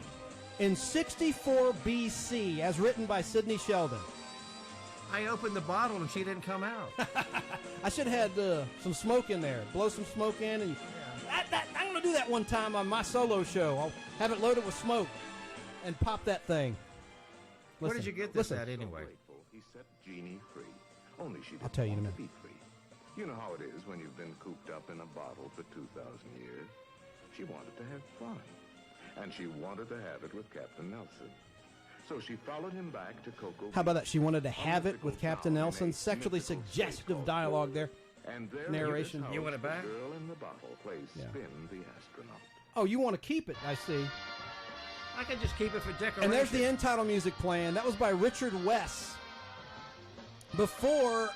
in 64 BC, as written by Sidney Sheldon.
I opened the bottle and she didn't come out.
I should have had some smoke in there. Blow some smoke in. And I'm going to do that one time on my solo show. I'll have it loaded with smoke and pop that thing.
Where did you get this at anyway?
He set Jeannie free. Only she didn't
I'll tell you in a
want to
minute.
be free. You know how it is when you've been cooped up in a bottle for 2,000 years. She wanted to have fun. And she wanted to have it with Captain Nelson. So she followed him back to Cocoa.
How about that? She wanted to have it with Captain Nelson. Sexually suggestive dialogue there.
And there
Narration.
in his
You want it
house,
back?
The girl in the bottle plays
Yeah.
Spin the astronaut.
Oh, you want to keep it, I see.
I could just keep it for decoration.
And there's the end title music playing. That was by Richard Wess. Before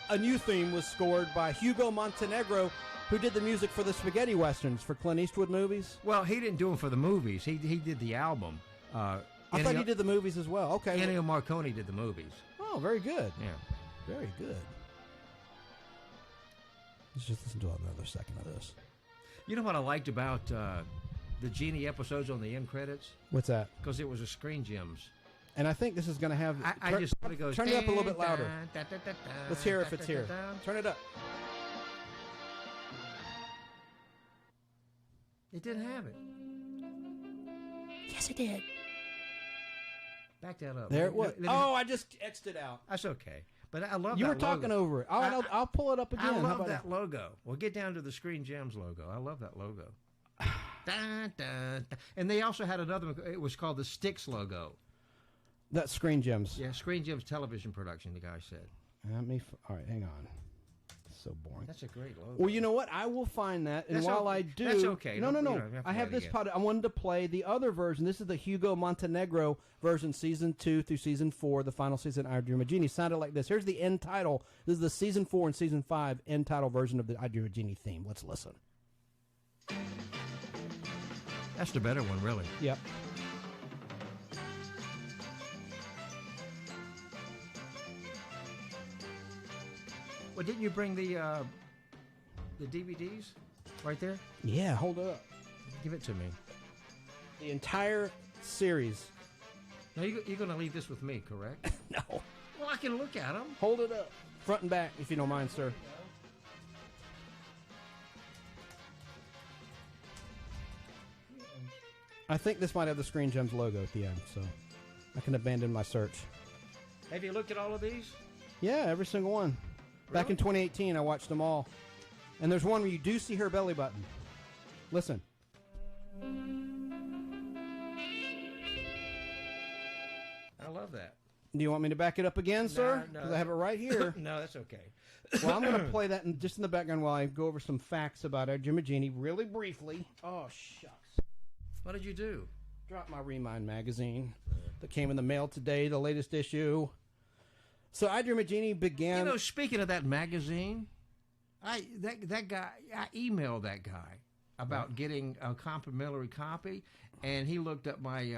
a new theme was scored by Hugo Montenegro, who did the music for the spaghetti westerns for Clint Eastwood movies.
Well, he didn't do them for the movies. He did the album.
I thought he did the movies as well. Okay.
Ennio Morricone did the movies.
Oh, very good.
Yeah.
Very good. Let's just listen to another second of this.
You know what I liked about the Genie episodes on the end credits?
What's that?
Because it was a Screen Gems.
And I think this is going to have...
I just thought it goes...
Turn it up a little bit louder.
Dun, dun, dun, dun,
Let's hear if
dun,
it's
dun,
here.
dun, dun.
Turn it up.
It didn't have it.
Yes, it did.
Back that up.
There it was.
Let me-
Oh, I just X'd it out.
That's okay. But I love
You
that
were talking
logo.
over it. All right, I'll pull it up again.
I
How
love
about
that logo. Well, get down to the Screen Gems logo. I love that logo. Dun, dun, dun. And they also had another one. It was called the Styx logo.
That's Screen Gems.
Yeah, Screen Gems television production, the guy said.
All right, hang on. It's so boring.
That's a great logo.
Well, you know what? I will find that, and
That's
while
okay.
I do,
That's okay.
No,
You don't have to
I have
play it
this
again.
pod. I wanted to play the other version. This is the Hugo Montenegro version, season 2 through season 4, the final season. I Dream of Jeannie sounded like this. Here's the end title. This is the season 4 and season 5 end title version of the I Dream of Jeannie theme. Let's listen.
That's the better one, really.
Yep.
Well, didn't you bring the DVDs right there?
Yeah, hold it up.
Give it to me.
The entire series.
Now, you're going to leave this with me, correct?
No.
Well, I can look at them.
Hold it up. Front and back, if you don't mind, sir. I think this might have the Screen Gems logo at the end, so I can abandon my search.
Have you looked at all of these?
Yeah, every single one. Back in 2018, I watched them all. And there's one where you do see her belly button. Listen.
I love that.
Do you want me to back it up again, sir?
No.
Because I have it right here.
No, that's okay.
Well, I'm going to play that just in the background while I go over some facts about our Jimmy Jeannie really briefly. Oh, shucks.
What did you do?
Dropped my Remind magazine that came in the mail today, the latest issue. So I Dream of Jeannie began...
You know, speaking of that magazine, that guy, I emailed that guy about getting a complimentary copy, and he looked up my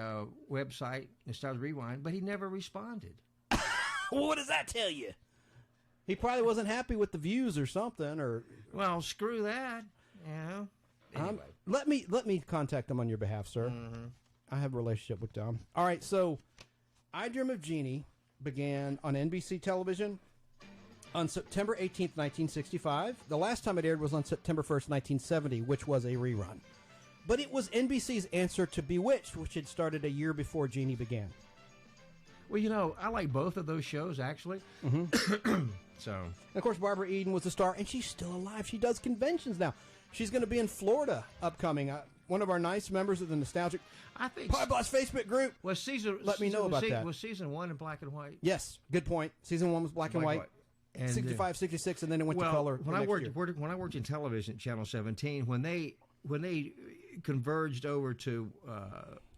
website and started Rewind, but he never responded.
Well, what does that tell you? He probably wasn't happy with the views or something, or...
Well, screw that, you know. Anyway.
Let me contact them on your behalf, sir.
Mm-hmm.
I have a relationship with them. All right, so I Dream of Jeannie began on NBC television on September 18th, 1965. The last time it aired was on September 1st, 1970, which was a rerun. But it was NBC's answer to Bewitched, which had started a year before Jeannie began.
Well, I like both of those shows, actually. So,
and of course, Barbara Eden was the star, and she's still alive. She does conventions now. She's going to be in Florida upcoming. One of our nice members of the Nostalgic PodBlast Facebook group. Let me know about that.
Was season 1 in black and white?
Yes, good point. Season 1 was black and white. And 65, 66, and then it went to color.
When I worked in television at Channel 17, when they converged over to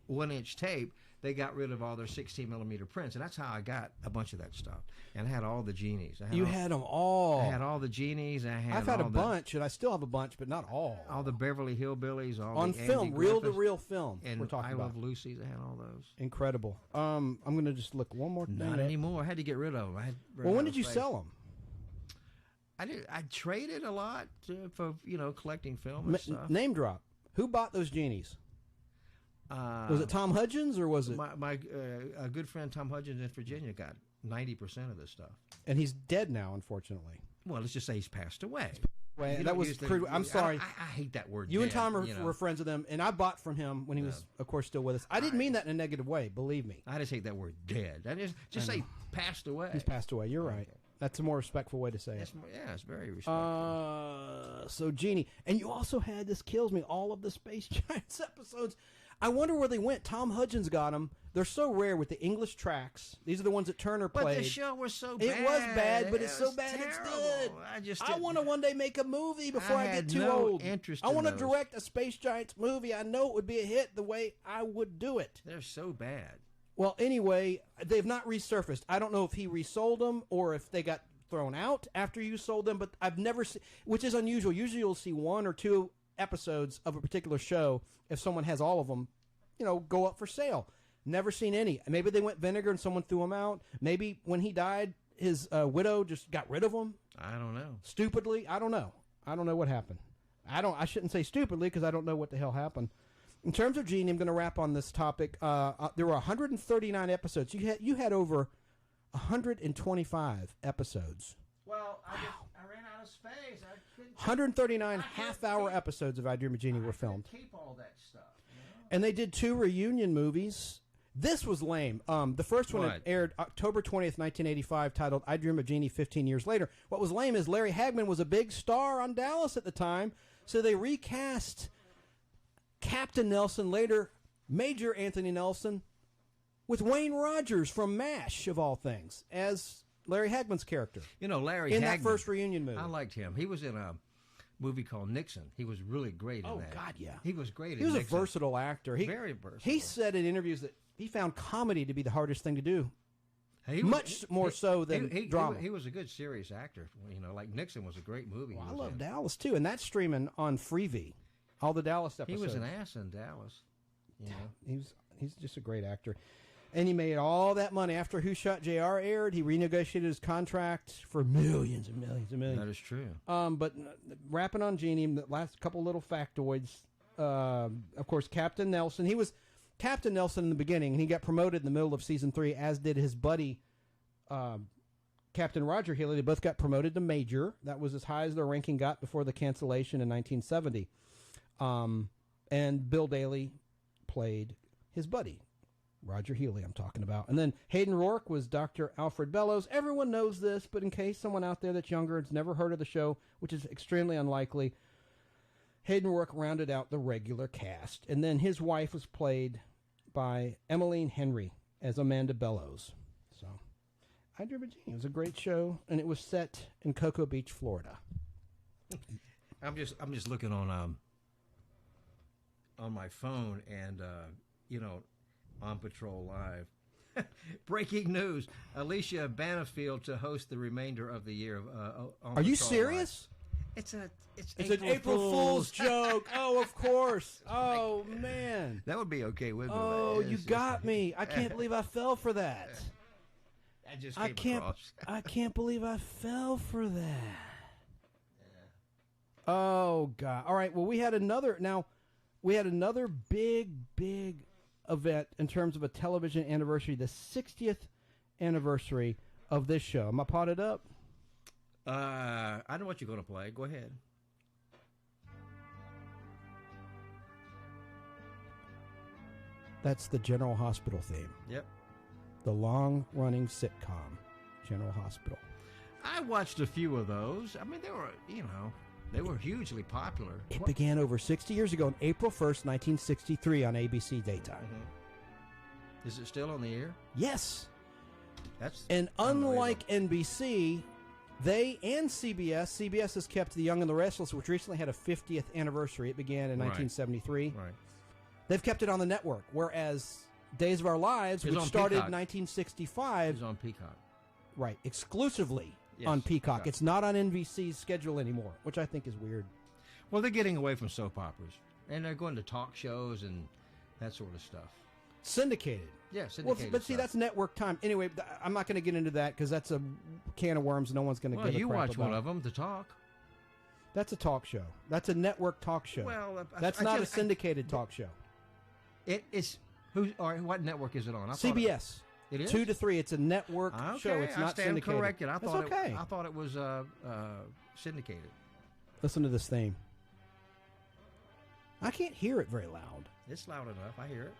1-inch tape, they got rid of all their 16mm prints, and that's how I got a bunch of that stuff. And I had all the Genies.
You had them all.
I had all the Genies.
I've had a bunch, and I still have a bunch, but not all.
All the Beverly Hillbillies,
on film, reel-to-reel film.
And
we're talking
I
about.
Love Lucy's. I had all those.
Incredible. I'm going to just look one more thing.
Not anymore. I had to get rid of them.
Well, when did you sell them?
I traded a lot for collecting film and stuff.
Name drop. Who bought those Genies? Was it Tom Hudgens or was it
my a good friend Tom Hudgens in Virginia got 90% of this stuff,
and he's dead now, unfortunately.
Well, let's just say he's passed away.
That was crude. I'm sorry.
I hate that word.
You and Tom were friends with him, and I bought from him when he was, of course, still with us. I didn't mean that in a negative way. Believe me.
I just hate that word dead. I just say passed away.
He's passed away. You're right. That's a more respectful way to say it.
It's very respectful.
So, Jeannie, and you also had, this kills me, all of the Space Giants episodes. I wonder where they went. Tom Hudgens got them. They're so rare with the English tracks. These are the ones that Turner played.
But the show was so bad.
It was bad, but it's so bad
terrible.
It's good. I want to one day make a movie before I get too old.
Interest
I want to direct a Space Giants movie. I know it would be a hit the way I would do it.
They're so bad.
Well, anyway, they've not resurfaced. I don't know if he resold them or if they got thrown out after you sold them, but I've never seen, which is unusual. Usually you'll see 1 or 2 episodes of a particular show if someone has all of them, go up for sale. Never seen any. Maybe they went vinegar and someone threw them out. Maybe when he died, his widow just got rid of them.
I don't know.
Stupidly, I don't know. I don't know what happened. I shouldn't say stupidly because I don't know what the hell happened. In terms of Jeannie, I'm going to wrap on this topic. There were 139 episodes. You had over 125 episodes.
Well, I ran out of space.
139 half-hour episodes of I Dream of Jeannie were filmed.
Keep all that stuff.
And they did 2 reunion movies. This was lame. The first one aired October 20th, 1985, titled I Dream of Jeannie 15 Years Later. What was lame is Larry Hagman was a big star on Dallas at the time, so they recast Captain Nelson, later Major Anthony Nelson, with Wayne Rogers from MASH, of all things, as Larry Hagman's character.
Larry
in
Hagman,
that first reunion movie.
I liked him. He was in a movie called Nixon. He was really great in that.
Oh, God, yeah.
He was great in
Nixon. He was
Nixon.
a versatile actor.
Very versatile.
He said in interviews that he found comedy to be the hardest thing to do. Much more so than drama.
He was a good serious actor. Like Nixon was a great movie.
Well, I love Dallas, too, and that's streaming on Freevee. All the Dallas episodes.
He was an ass in Dallas.
He's just a great actor. And he made all that money. After Who Shot JR aired, he renegotiated his contract for millions and millions and millions.
That is true.
But wrapping on Jeannie, the last couple little factoids. Of course, Captain Nelson. He was Captain Nelson in the beginning, and he got promoted in the middle of season 3, as did his buddy, Captain Roger Healy. They both got promoted to Major. That was as high as their ranking got before the cancellation in 1970. And Bill Daly played his buddy, Roger Healy, I'm talking about. And then Hayden Rourke was Dr. Alfred Bellows. Everyone knows this, but in case someone out there that's younger and has never heard of the show, which is extremely unlikely, Hayden Rourke rounded out the regular cast. And then his wife was played by Emmeline Henry as Amanda Bellows. So, I Dream of Jeannie. It was a great show, and it was set in Cocoa Beach, Florida.
I'm just looking on my phone and On Patrol Live. Breaking news: Alicia Banfield to host the remainder of the year.
Are you serious?
Live. It's
an April Fool's joke. Oh, of course. Oh man,
that would be okay with me.
Oh, you got me. I can't believe I fell for that.
I
can't believe I fell for that. Yeah. Oh God. All right. Well, we had another big event in terms of a television anniversary, the 60th anniversary of this show. Am I potted up?
I know what you're going to play. Go ahead.
That's the General Hospital theme.
Yep.
the long-running sitcom, General Hospital.
I watched a few of those. I mean, they were hugely popular.
It began over 60 years ago on April 1st, 1963 on ABC Daytime.
Mm-hmm. Is it still on the air?
Yes.
That's
unlike NBC, they and CBS has kept The Young and the Restless, which recently had a 50th anniversary. It began in 1973.
Right.
They've kept it on the network, whereas Days of Our Lives, which started in 1965,
is on Peacock.
Right, exclusively on Peacock. It's not on NBC's schedule anymore, which I think is weird.
Well, they're getting away from soap operas, and they're going to talk shows and that sort of stuff.
Syndicated.
Yeah, syndicated.
Well, but see, that's network time. Anyway, I'm not going to get into that because that's a can of worms. No one's going to give a crap
you watch
about.
One of them, The Talk.
That's a talk show. That's a network talk show.
Well,
that's not a syndicated talk show.
It's what network is it on?
CBS.
It is
2 to 3. It's a network show. It's not syndicated.
Corrected. I thought it was syndicated.
Listen to this theme. I can't hear it very loud.
It's loud enough. I hear it.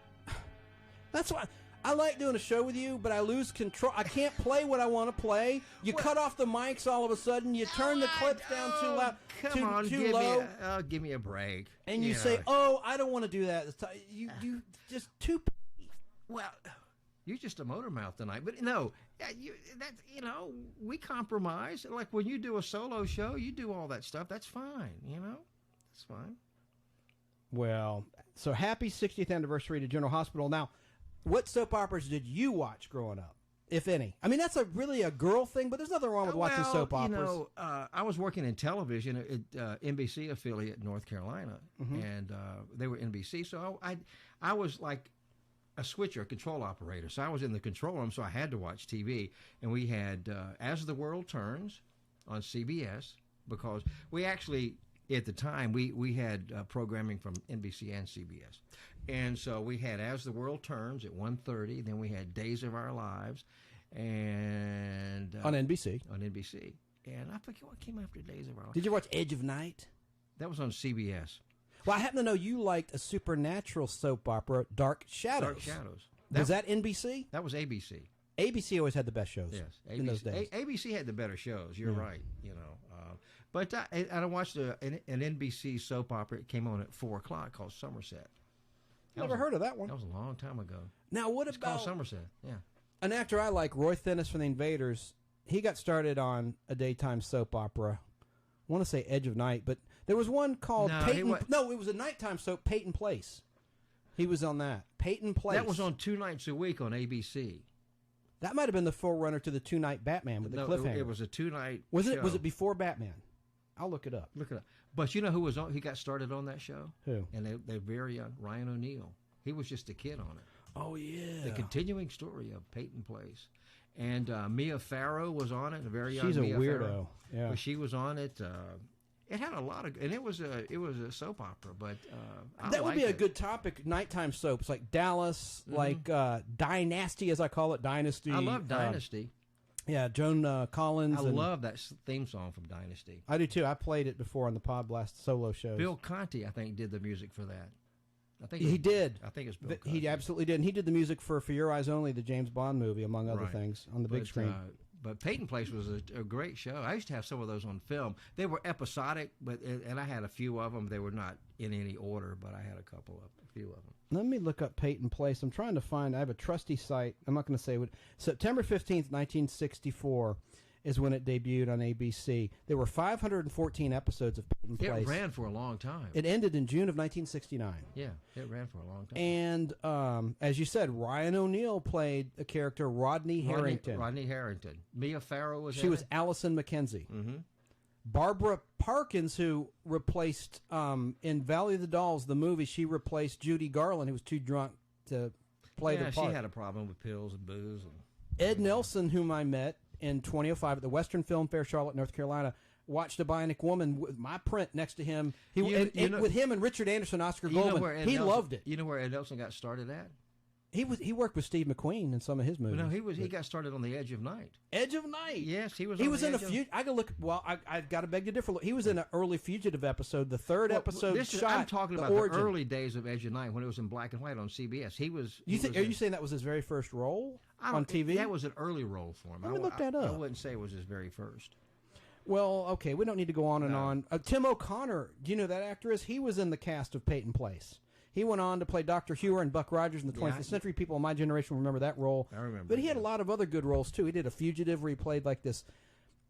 That's why I like doing a show with you, but I lose control. I can't play what I want to play. You cut off the mics all of a sudden. You turn the clips down too loud, too low.
Give me a break.
And you say, "Oh, I don't want to do that." You just too.
Well, you're just a motor mouth tonight. But no, we compromise. Like when you do a solo show, you do all that stuff. That's fine. That's fine.
Well, so happy 60th anniversary to General Hospital. Now, what soap operas did you watch growing up, if any? I mean, that's really a girl thing, but there's nothing wrong with watching soap operas.
I was working in television at NBC affiliate in North Carolina, and they were NBC. So I was like a switcher, a control operator. So I was in the control room, so I had to watch TV. And we had As the World Turns on CBS, because we actually, at the time, we had programming from NBC and CBS. And so we had As the World Turns at 1:30. Then we had Days of Our Lives, and
on NBC.
On NBC. And I forget what came after Days of Our Lives.
Did you watch Edge of Night?
That was on CBS.
Well, I happen to know you liked a supernatural soap opera, Dark Shadows.
Dark Shadows.
Was that NBC?
That was ABC.
ABC always had the best shows.
Yes,
in those days.
ABC had the better shows. You're right. But I watched an NBC soap opera. It came on at 4:00 called Somerset.
Never heard of that one.
That was a long time ago.
Now,
It's called Somerset? Yeah.
An actor I like, Roy Thinnis from The Invaders. He got started on a daytime soap opera. I want to say Edge of Night, but there was one called Peyton. No, it was a nighttime soap, Peyton Place. He was on that. Peyton Place.
That was on 2 nights a week on ABC.
That might have been the forerunner to the 2-night Batman with the cliffhanger.
It was a 2-night
Was
show.
it before Batman? I'll look it up.
But you know who was on? He got started on that show?
Who?
And they're very young. Ryan O'Neal. He was just a kid on it.
Oh, yeah.
The continuing story of Peyton Place. And Mia Farrow was on it, a very young
She's a
Mia
weirdo.
Farrow.
Yeah.
But she was on it. It had a lot of, and it was a soap opera. But
that would be a good topic. Nighttime soaps like Dallas, like Dynasty, as I call it, Dynasty.
I love Dynasty.
Yeah, Joan Collins.
I love that theme song from Dynasty.
I do too. I played it before on the PodBlast solo shows.
Bill Conti, I think, did the music for that. I think
he did.
I think it's Bill Conti.
He absolutely did. And he did the music for Your Eyes Only, the James Bond movie, among other things, on the big screen.
But Peyton Place was a great show. I used to have some of those on film. They were episodic, and I had a few of them. They were not in any order, but I had a few of them.
Let me look up Peyton Place. I'm trying to find. I have a trusty site. I'm not going to say what. September 15th, 1964, is when it debuted on ABC. There were 514 episodes of Peyton Place.
It ran for a long time.
It ended in June of 1969.
Yeah, it ran for a long time.
And as you said, Ryan O'Neal played a character, Rodney Harrington.
Rodney Harrington. Mia Farrow was.
She was Allison McKenzie.
Mm-hmm.
Barbara Parkins, who replaced in Valley of the Dolls, the movie, she replaced Judy Garland, who was too drunk to play the part.
She had a problem with pills and booze.
Ed Nelson, whom I met in 2005 at the Western Film Fair, Charlotte, North Carolina, watched A Bionic Woman with my print next to him. With him and Richard Anderson, Oscar Goldman. He loved it.
You know where Ed Nelson got started at?
He worked with Steve McQueen in some of his movies.
No, he got started on The Edge of Night.
Edge of Night.
Yes, he was.
He was in a few. I could look. Well, I got to beg to differ. He was in an early Fugitive episode. The third episode. I'm
talking about the early days of Edge of Night when it was in black and white on CBS. He was. Are
you saying that was his very first role on TV?
That was an early role for him.
Let me look that up.
I wouldn't say it was his very first.
Well, okay, we don't need to go on and on. Tim O'Connor, do you know who that actor is? He was in the cast of Peyton Place. He went on to play Dr. Hewer and Buck Rogers in the 20th century. People in my generation remember that role.
I remember.
But he had a lot of other good roles, too. He did A Fugitive where he played like this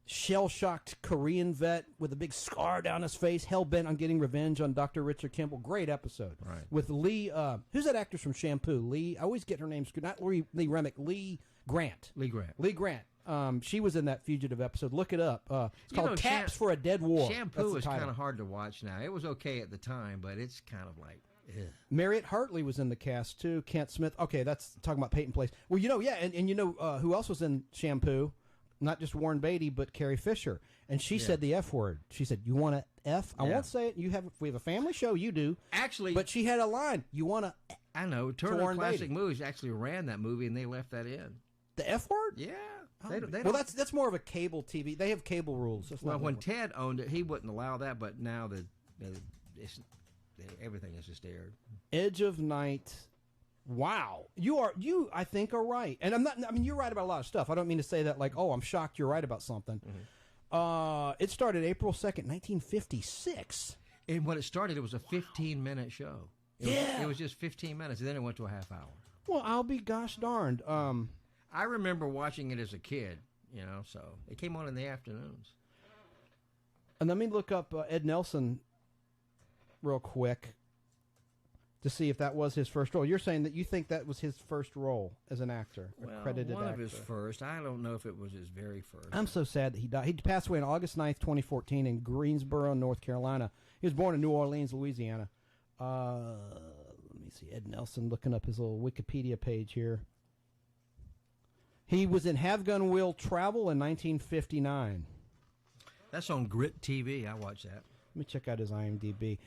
shell-shocked Korean vet with a big scar down his face, hell-bent on getting revenge on Dr. Richard Kimball. Great episode.
Right.
With Lee, who's that actress from Shampoo? Lee, I always get her name screwed. Not Lee Remick, Lee Grant.
Lee Grant.
Lee Grant. She was in that Fugitive episode. Look it up. It's called Taps for a Dead War.
Shampoo is kind of hard to watch now. It was okay at the time, but it's kind of like... Ugh.
Marriott Hartley was in the cast, too. Kent Smith. Okay, that's talking about Peyton Place. Well, and you know who else was in Shampoo? Not just Warren Beatty, but Carrie Fisher. And she said the F word. She said, "You want to F?" I won't say it. We have a family show. You do.
Actually.
But she had a line. You want to...
I know. Turner Classic Movies actually ran that movie, and they left that in.
The F word?
Yeah.
Well, that's more of a cable TV. They have cable rules.
Well, when Ted owned it, he wouldn't allow that, but now everything is just aired.
Edge of Night. Wow. You I think are right. And you're right about a lot of stuff. I don't mean to say that like, oh, I'm shocked you're right about something. Mm-hmm. It started April 2nd, 1956.
And when it started, it was a 15-minute show. It was just 15 minutes, and then it went to a half hour.
Well, I'll be gosh darned.
I remember watching it as a kid, so it came on in the afternoons.
And let me look up Ed Nelson real quick to see if that was his first role. You're saying that you think that was his first role as an actor, accredited
one
actor.
Of his first. I don't know if it was his very first.
I'm so sad that he died. He passed away on August 9th, 2014 in Greensboro, North Carolina. He was born in New Orleans, Louisiana. Let me see. Ed Nelson, looking up his little Wikipedia page here. He was in Have Gun Will Travel in 1959.
That's on Grit TV. I watched that.
Let me check out his IMDb.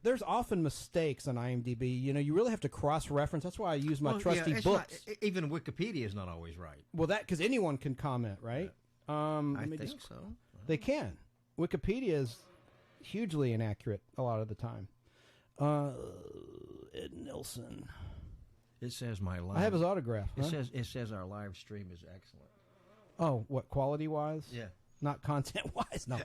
There's often mistakes on IMDb. You really have to cross-reference. That's why I use my trusty books.
Even Wikipedia is not always right.
Well, because anyone can comment, right?
I think so.
They can. Wikipedia is hugely inaccurate a lot of the time. Ed Nelson.
It says my live.
I have his autograph.
It says our live stream is excellent.
Oh, what, quality-wise?
Yeah.
Not content-wise? No.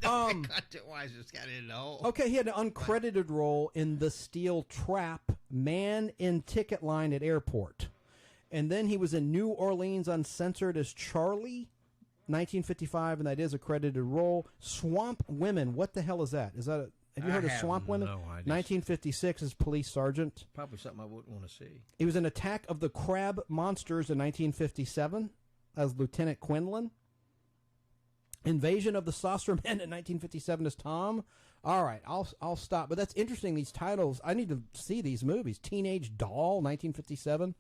Content-wise, it's got it all.
Okay, he had an uncredited role in The Steel Trap, Man in Ticket Line at Airport. And then he was in New Orleans Uncensored as Charlie, 1955, and that is a credited role. Swamp Women, what the hell is that? Have you heard of Swamp Women?
No idea.
1956 as police sergeant.
Probably something I wouldn't want to see.
He was in Attack of the Crab Monsters in 1957 as Lieutenant Quinlan. Invasion of the Saucer Men in 1957 as Tom. All right, I'll stop. But that's interesting, these titles. I need to see these movies. Teenage Doll, 1957.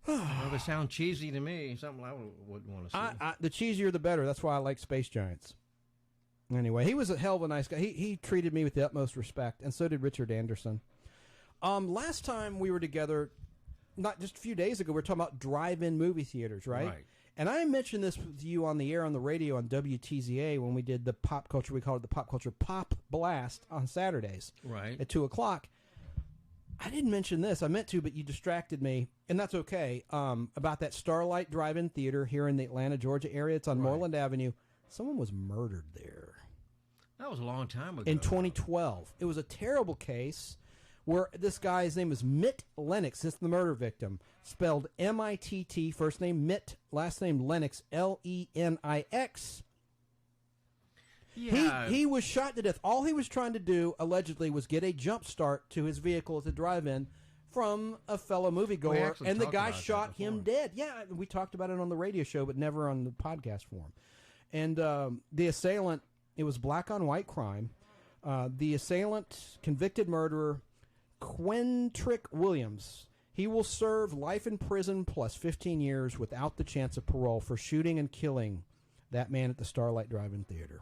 Well, they sound cheesy to me. Something I wouldn't want to see.
The cheesier the better. That's why I like Space Giants. Anyway, he was a hell of a nice guy. He treated me with the utmost respect, and so did Richard Anderson. Last time we were together, not just a few days ago, we were talking about drive-in movie theaters, right? Right. And I mentioned this with you on the air on the radio on WTZA when we did the pop culture. We called it the pop culture PodBlast on Saturdays,
right,
at 2:00. I didn't mention this. I meant to, but you distracted me, and that's okay. About that Starlight Drive-In Theater here in the Atlanta, Georgia area. It's on Moreland Avenue. Someone was murdered there.
That was a long time ago.
In 2012. It was a terrible case where this guy's name was Mitt Lennox, since the murder victim, spelled M-I-T-T, first name Mitt, last name Lennox, L-E-N-I-X. Yeah. He was shot to death. All he was trying to do, allegedly, was get a jump start to his vehicle at the drive-in from a fellow moviegoer, and the guy shot him dead. Yeah, we talked about it on the radio show, but never on the podcast form. And the assailant, it was black-on-white crime. The assailant, convicted murderer, Quentrick Williams, he will serve life in prison plus 15 years without the chance of parole for shooting and killing that man at the Starlight Drive-In Theater.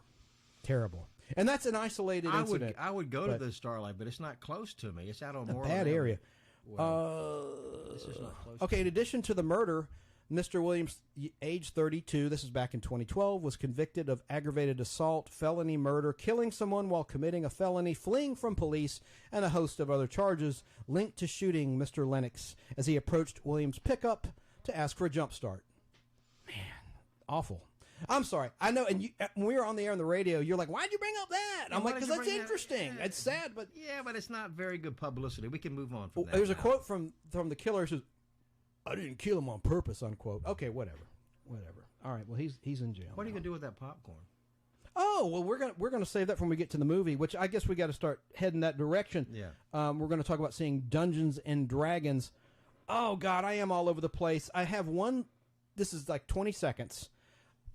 Terrible. And that's an isolated incident.
I would go to the Starlight, but it's not close to me. It's out on
a bad area.
This is not close.
Okay, in addition to the murder, Mr. Williams, age 32, this is back in 2012, was convicted of aggravated assault, felony murder, killing someone while committing a felony, fleeing from police, and a host of other charges linked to shooting Mr. Lennox as he approached Williams' pickup to ask for a jump start. Man, awful. I'm sorry. I know, and when we were on the air on the radio, you're like, why'd you bring up that? I'm like, because that's interesting. It's sad, but...
Yeah, but it's not very good publicity. We can move on from that.
There's a quote from the killer who says, I didn't kill him on purpose, unquote. Okay, whatever. All right, well, he's in jail.
What are you going to do with that popcorn?
Oh, well, we're gonna save that when we get to the movie, which I guess we got to start heading that direction.
Yeah.
We're going to talk about seeing Dungeons and Dragons. Oh, God, I am all over the place. I have one... This is like 20 seconds.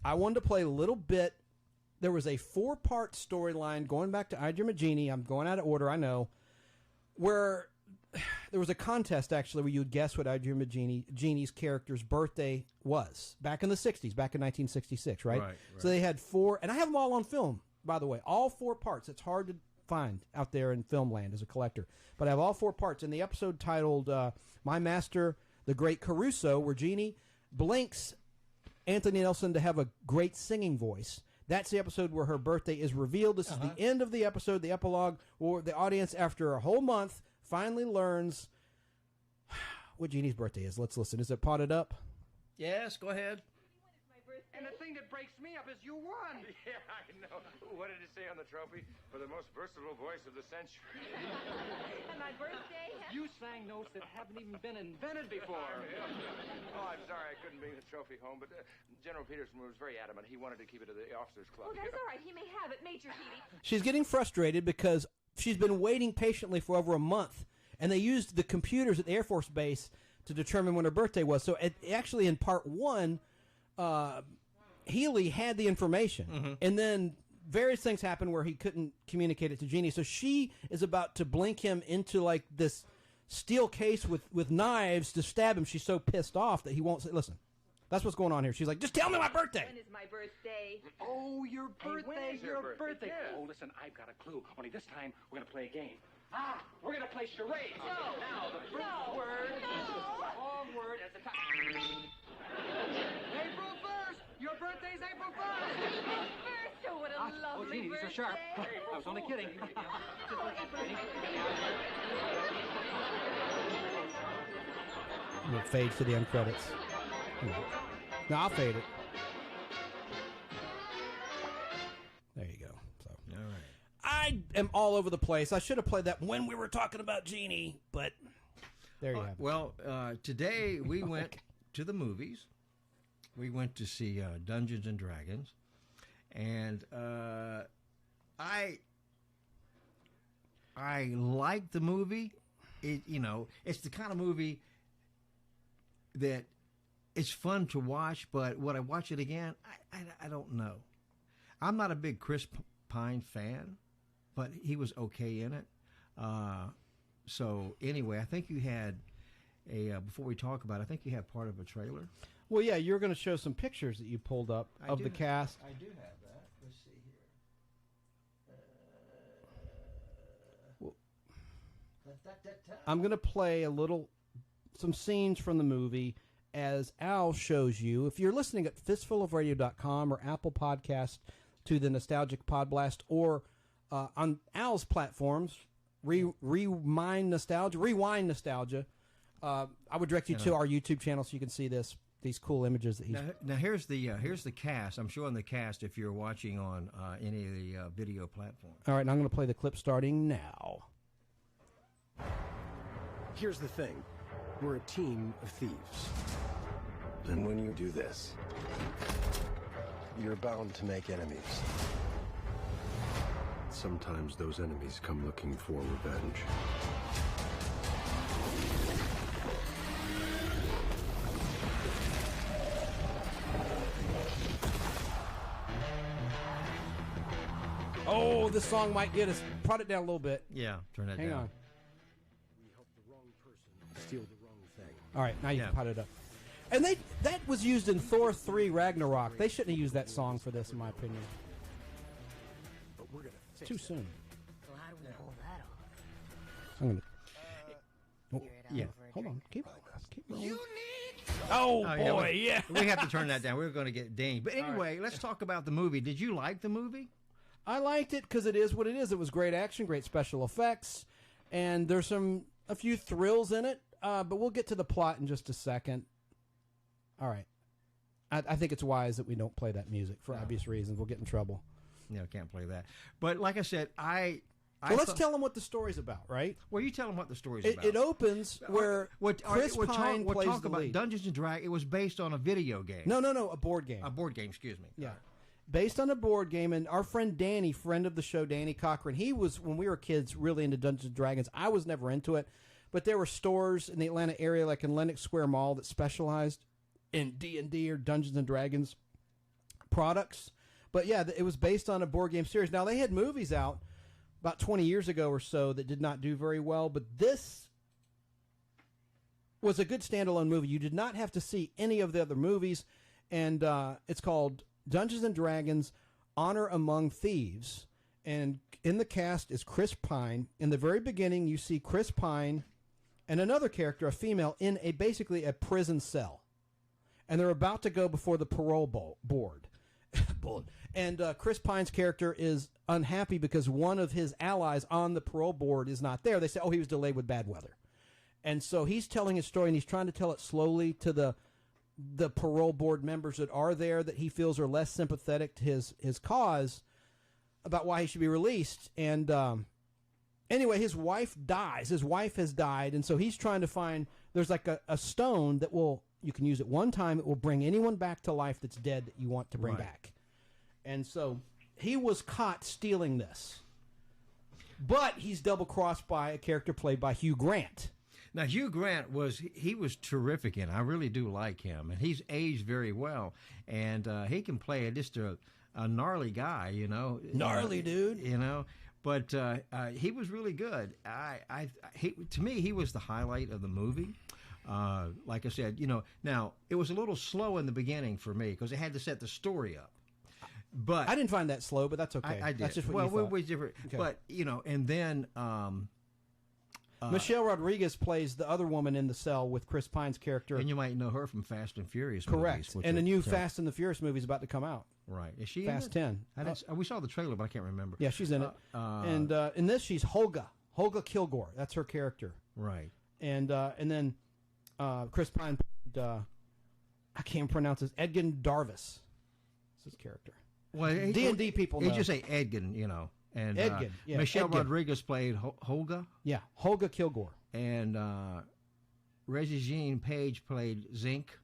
I wanted to play a little bit. There was a 4-part storyline going back to I, Jeannie. I'm going out of order, I know. Where there was a contest, actually, where you would guess what I, Jeannie's character's birthday was. Back in the 60s, back in 1966, right?
Right.
So they had 4, and I have them all on film, by the way. All 4 parts. It's hard to find out there in film land as a collector. But I have all 4 parts. In the episode titled My Master, the Great Caruso, where Jeannie blinks Anthony Nelson to have a great singing voice. That's the episode where her birthday is revealed. This is the end of the episode, the epilogue, where the audience, after a whole month, finally learns what Jeannie's birthday is. Let's listen. Is it potted up?
Yes, go ahead.
And the thing that breaks me up is you won.
Yeah, I know. What did it say on the trophy? For the most versatile voice of the century.
And my birthday?
You sang notes that haven't even been invented before.
Oh, I'm sorry I couldn't bring the trophy home, but General Peterson was very adamant. He wanted to keep it at the officers' club.
Well, that's all right. He may have it, Major Healy.
She's getting frustrated because she's been waiting patiently for over a month, and they used the computers at the Air Force Base to determine when her birthday was. So actually in part 1, Healy had the information, and then various things happened where he couldn't communicate it to Jeannie. So she is about to blink him into like this steel case with knives to stab him. She's so pissed off that he won't say, listen, that's what's going on here. She's like, just tell me my birthday.
When is my birthday?
Oh, your birthday, your birthday.
Yeah.
Oh, listen, I've got a clue. Only this time, we're going to play a game. We're going to play charades.
No.
Now, the first word is the wrong word at the top. April 1st. Your birthday's April 1st.
April 1st. Oh, what a lovely
Jeannie,
birthday.
these are sharp. I was only kidding.
And it fades to the end credits. No, I'll fade it. There you go. So.
All right.
I am all over the place. I should have played that when we were talking about Jeannie, but there you have it.
Well, today we went to the movies. We went to see Dungeons and Dragons, and I liked the movie. It's the kind of movie that it's fun to watch, but would I watch it again? I don't know. I'm not a big Chris Pine fan, but he was okay in it. So anyway, I think you had before we talk about it, I think you have part of a trailer.
Well, yeah, you're going to show some pictures that you pulled up of the cast.
I do have that. Let's see here.
I'm going to play some scenes from the movie as Al shows you. If you're listening at fistfulofradio.com or Apple Podcast to the Nostalgic PodBlast, or on Al's platforms, Rewind Nostalgia, I would direct you to our YouTube channel so you can see these cool images that he's...
Now here's the cast. I'm showing the cast if you're watching on any of the video platforms.
All right, and I'm going to play the clip starting now.
Here's the thing. We're a team of thieves. And when you do this, you're bound to make enemies. Sometimes those enemies come looking for revenge.
Oh, this song might get us. Prod it down a little bit.
Yeah, turn that
Hang
down.
on.
We help the wrong person steal the wrong thing.
All right, now you can pot it up. And that was used in Thor 3 Ragnarok. They shouldn't have used that song for this, in my opinion.
But we're gonna
It's too soon.
So how do we pull that off?
I'm gonna.
Figure it
Yeah.
Hold on. Keep rolling. Oh, boy, yeah.
We have to turn that down. We're going to get dinged. But anyway, let's talk about the movie. Did you like the movie?
I liked it because it is what it is. It was great action, great special effects, and there's a few thrills in it. But we'll get to the plot in just a second. All right. I think it's wise that we don't play that music for obvious reasons. We'll get in trouble.
No, can't play that. But like I said,
let's tell them what the story's about, right?
Well, you tell them what the story's about.
It opens where Chris Pine plays
talk
the
about
lead.
Dungeons and Dragons. It was based on a video game.
No, a board game.
A board game, excuse me.
Yeah. Based on a board game, and our friend Danny, friend of the show, Danny Cochran, he was, when we were kids, really into Dungeons and Dragons. I was never into it, but there were stores in the Atlanta area, like in Lenox Square Mall, that specialized in D&D or Dungeons and Dragons products. But yeah, it was based on a board game series. Now, they had movies out about 20 years ago or so that did not do very well, but this was a good standalone movie. You did not have to see any of the other movies, and it's called Dungeons and Dragons Honor Among Thieves, and in the cast is Chris Pine. In the very beginning, you see Chris Pine and another character, a female, in basically a prison cell, and they're about to go before the parole board. And Chris Pine's character is unhappy because one of his allies on the parole board is not there. They say, he was delayed with bad weather. And so he's telling his story, and he's trying to tell it slowly to the parole board members that are there that he feels are less sympathetic to his cause about why he should be released. And anyway, his wife dies. His wife has died, and so he's trying to find, there's like a stone that you can use it one time. It will bring anyone back to life that's dead that you want to bring back. And so he was caught stealing this. But he's double-crossed by a character played by Hugh Grant.
Now, Hugh Grant was terrific in it. I really do like him. And he's aged very well. And he can play just a gnarly guy, you know.
Gnarly dude.
You know. But he was really good. To me, he was the highlight of the movie. Like I said, you know, now it was a little slow in the beginning for me because it had to set the story up. But
I didn't find that slow, but that's okay.
I did.
That's just what you thought.
We're different. Okay. But you know, and then
Michelle Rodriguez plays the other woman in the cell with Chris Pine's character,
and you might know her from Fast and Furious.
Correct.
Movies,
and the new Fast and the Furious movie is about to come out.
Right. Is she
Fast
in it?
10?
We saw the trailer, but I can't remember.
Yeah, she's in it. And in this, she's Holga Kilgore. That's her character.
Right.
And then Chris Pine, I can't pronounce his Edgin Darvis. That's his character.
Well,
D&D people know.
You just say Edgin, you know. And
Edgin, yeah,
Michelle
Edgin.
Rodriguez played Holga.
Yeah, Holga Kilgore.
And Reggie Jean Page played Zink.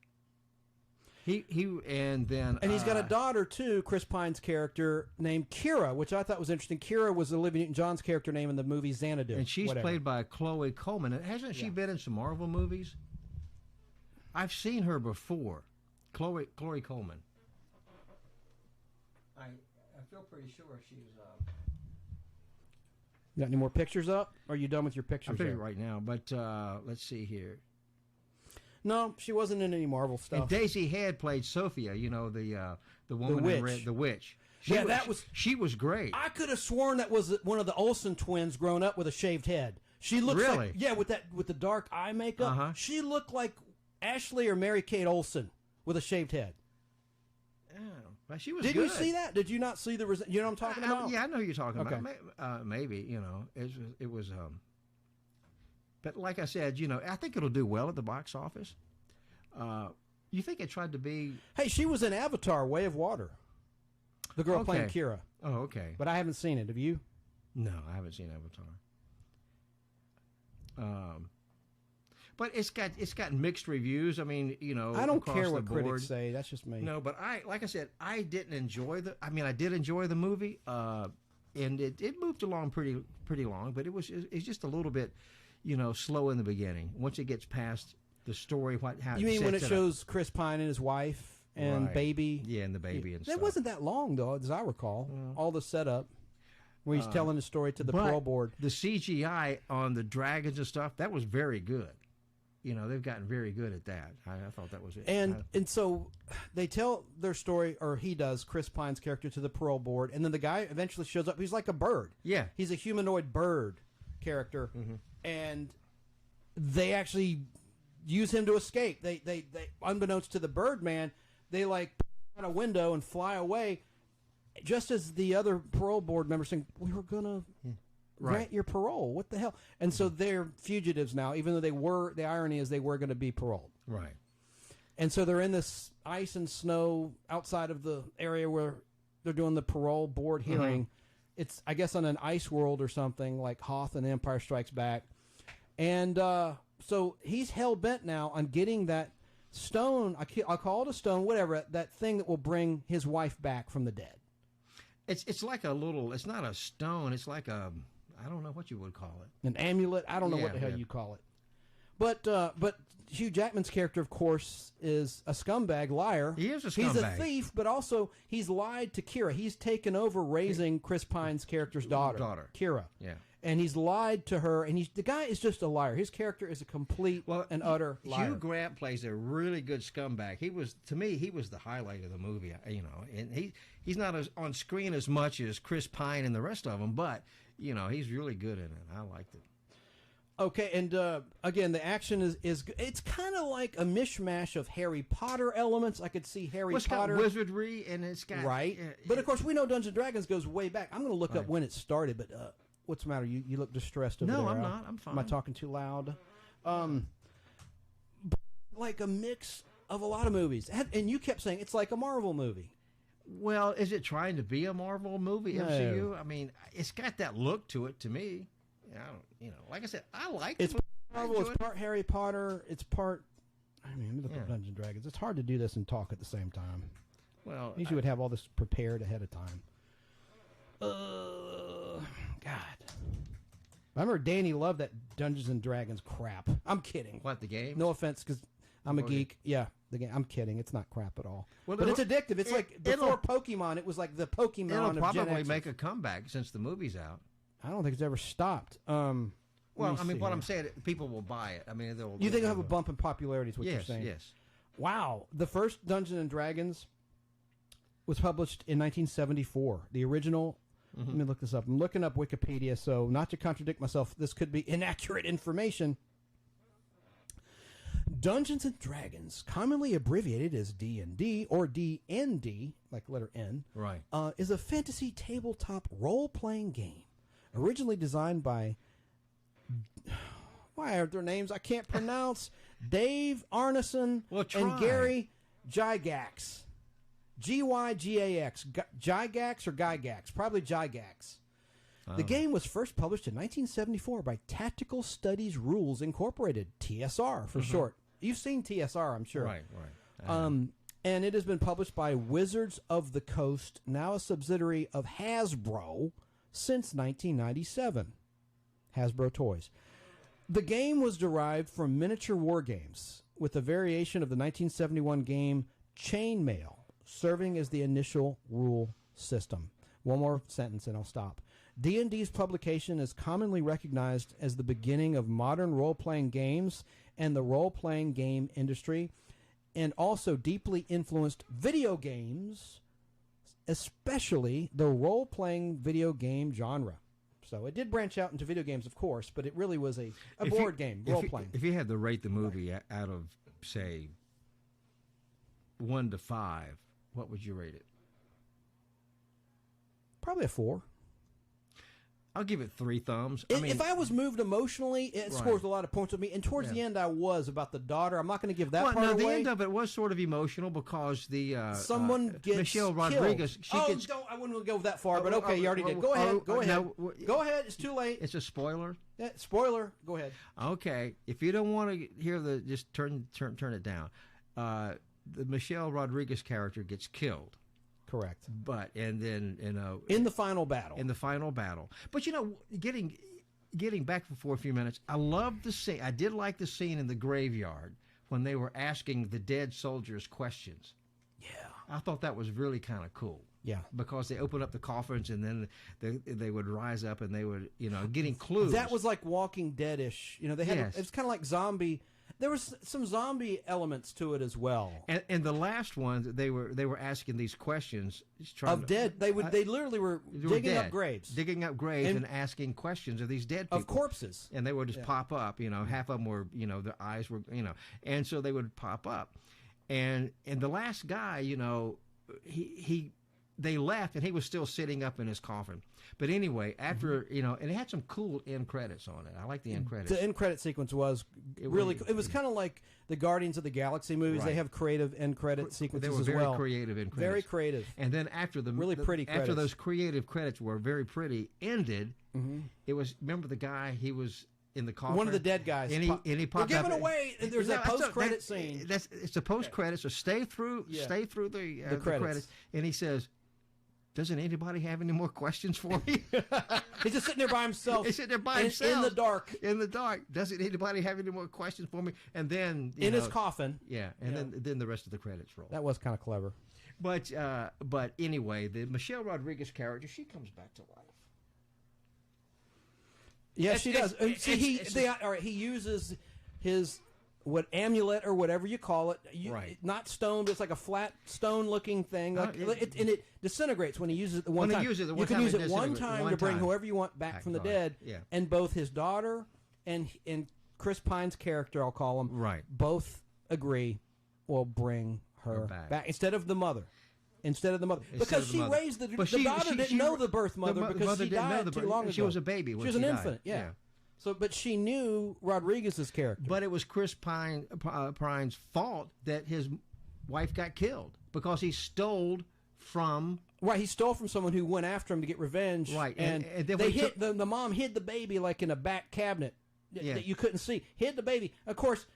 And
he's got a daughter too, Chris Pine's character named Kira, which I thought was interesting. Kira was Olivia Newton-John's character name in the movie Xanadu.
And she's played by Chloe Coleman. And hasn't she been in some Marvel movies? I've seen her before. Chloe Coleman. I feel pretty sure she's.
Got any more pictures up? Or are you done with your pictures?
I'm figuring right now, but let's see here.
No, she wasn't in any Marvel stuff.
And Daisy Head played Sophia. You know the woman
witch.
in red, the witch. She was great.
I could have sworn that was one of the Olsen twins grown up with a shaved head. She looked
really,
with the dark eye makeup.
Uh-huh.
She looked like Ashley or Mary Kate Olsen with a shaved head.
Well, she was
Did
good.
you see that? Did you not see the? You know what I'm talking about?
Yeah, I know who you're talking
okay.
about. Maybe, you know, it was. But like I said, you know, I think it'll do well at the box office. You think it tried to be?
Hey, she was in Avatar: Way of Water. The girl playing Kira.
Oh, okay.
But I haven't seen it. Have you?
No, I haven't seen Avatar. But it's got mixed reviews. I mean, you know,
I don't care what critics say. That's just me.
No, but like I said, I didn't enjoy I did enjoy the movie, and it moved along pretty long. But it's just a little bit, you know, slow in the beginning. Once it gets past the story, how
you mean when it shows Chris Pine and his wife and baby?
Yeah, and the baby and stuff.
It wasn't that long though, as I recall. All the setup. Where he's telling the story to the parole board.
The CGI on the dragons and stuff, that was very good. You know, they've gotten very good at that. I thought that was it.
And so they tell their story, or he does, Chris Pine's character, to the parole board, and then the guy eventually shows up. He's like a bird.
Yeah.
He's a humanoid bird character. Mm-hmm. And they actually use him to escape. They unbeknownst to the Birdman, they like out a window and fly away, just as the other parole board members saying, "We were gonna grant your parole. What the hell?" And so they're fugitives now, even though they were. The irony is they were going to be paroled.
Right.
And so they're in this ice and snow outside of the area where they're doing the parole board hearing. It's, I guess, on an ice world or something like Hoth and Empire Strikes Back. And so he's hell-bent now on getting that stone, I'll call it a stone, whatever, that thing that will bring his wife back from the dead.
It's like a little, it's not a stone, it's like a, I don't know what you would call it.
An amulet? I don't know what the hell you call it. But Hugh Jackman's character, of course, is a scumbag liar.
He is a scumbag.
He's a thief, but also he's lied to Kira. He's taken over raising Chris Pine's character's daughter. Kira.
Yeah.
And he's lied to her, and the guy is just a liar. His character is a complete and utter liar.
Hugh Grant plays a really good scumbag. To me, he was the highlight of the movie, and he's not on screen as much as Chris Pine and the rest of them, but, he's really good in it. I liked it.
Okay, and again, the action is it's kind of like a mishmash of Harry Potter elements. I could see Harry Potter.
Got wizardry, and it's got...
Right. But, of course, we know Dungeons & Dragons goes way back. I'm going to look up when it started, but what's the matter? You look distressed over there.
No, I'm not. I'm fine.
Am I talking too loud? Like a mix of a lot of movies. And you kept saying it's like a Marvel movie.
Well, is it trying to be a Marvel movie,
No.
MCU? I mean, it's got that look to it to me. Like I said, I like
it's
it.
Marvel. It's part Harry Potter. It's part. Let me look at Dungeons and Dragons. It's hard to do this and talk at the same time.
Well,
usually would have all this prepared ahead of time. God, I remember Danny loved that Dungeons and Dragons crap. I'm kidding.
What, the game?
No offense, because I'm a geek. Yeah, the game. I'm kidding. It's not crap at all.
Well,
but it's addictive. It's like before Pokemon. It was like the Pokemon
It'll
of
probably
Gen X.
make a comeback since the movie's out.
I don't think it's ever stopped.
Well, I mean, what I'm saying, people will buy it. I mean,
you think it'll have a bump in popularity? Is what you're saying?
Yes.
Wow, the first Dungeons and Dragons was published in 1974. The original. Let me look this up. I'm looking up Wikipedia, so not to contradict myself, this could be inaccurate information. Dungeons and Dragons, commonly abbreviated as D&D or DND, like letter N,
right,
is a fantasy tabletop role-playing game originally designed by, why are their names I can't pronounce, Dave Arneson and Gary Gygax. Gygax. Gygax or Gygax? Probably Gygax. The game was first published in 1974 by Tactical Studies Rules Incorporated, TSR for short. You've seen TSR, I'm sure.
Right.
And it has been published by Wizards of the Coast, now a subsidiary of Hasbro, since 1997. Hasbro Toys. The game was derived from miniature war games, with a variation of the 1971 game Chainmail, serving as the initial rule system. One more sentence and I'll stop. D&D's publication is commonly recognized as the beginning of modern role-playing games and the role-playing game industry, and also deeply influenced video games, especially the role-playing video game genre. So it did branch out into video games, of course, but it really was a board game, role-playing.
If you had to rate the movie out of, say, 1 to 5, what would you rate it?
Probably a 4.
I'll give it 3 thumbs.
If I was moved emotionally, it scores a lot of points with me. And towards the end, I was about the daughter. I'm not going to give that part away.
The end of it was sort of emotional because the
someone gets
Michelle Rodriguez.
Killed. I wouldn't go that far, but okay, you already did. Go ahead. Go ahead. Go ahead. It's too late.
It's a spoiler.
Yeah, spoiler. Go ahead.
Okay, if you don't want to hear just turn it down. The Michelle Rodriguez character gets killed.
Correct.
But and then
in the final battle.
But getting back for a few minutes, I loved the scene. I did like the scene in the graveyard when they were asking the dead soldiers questions.
Yeah.
I thought that was really kind of cool.
Yeah.
Because they opened up the coffins and then they would rise up and they would, getting clues.
That was like Walking Dead-ish. They had it was kind of like zombie. There was some zombie elements to it as well.
And the last one, they were asking these questions
of dead. They literally were digging up graves,
and asking questions of these dead people,
of corpses,
and they would just pop up. Half of them were, their eyes were, and so they would pop up, and the last guy, they left, and he was still sitting up in his coffin. But anyway, after and it had some cool end credits on it. I like the end credits.
The end credit sequence was really. It was kind of like the Guardians of the Galaxy movies. Right. They have creative end credit sequences as well.
They were very creative end credits.
Very creative.
And then after
really pretty credits.
After those creative credits were very pretty ended, it was. Remember the guy? He was in the coffin.
One of the dead guys.
And he popped
We're giving away. And there's that post-credit scene.
It's a post-credit. So stay through the credits. And he says, "Doesn't anybody have any more questions for me?"
He's just sitting there by himself.
He's sitting there by himself
in the dark.
In the dark. Doesn't anybody have any more questions for me? And then
his coffin.
Yeah, and then the rest of the credits roll.
That was kind of clever.
But anyway, the Michelle Rodriguez character, she comes back to life.
Yeah, she does. He uses his amulet or whatever you call it.
Right.
Not stone, but it's like a flat stone-looking thing. And it disintegrates when he uses it one time. You can use it one time to bring whoever you want back from the dead.
Yeah.
And both his daughter and Chris Pine's character, I'll call him, both agree will bring her back instead of the mother. Because she raised the daughter didn't know the birth mother because she died too long ago.
She was a baby when
she was an infant, yeah. So, but she knew Rodriguez's character.
But it was Chris Pine's fault that his wife got killed because he stole from...
Right, he stole from someone who went after him to get revenge.
Right.
And the mom hid the baby like in a back cabinet that you couldn't see. Hid the baby. Of course...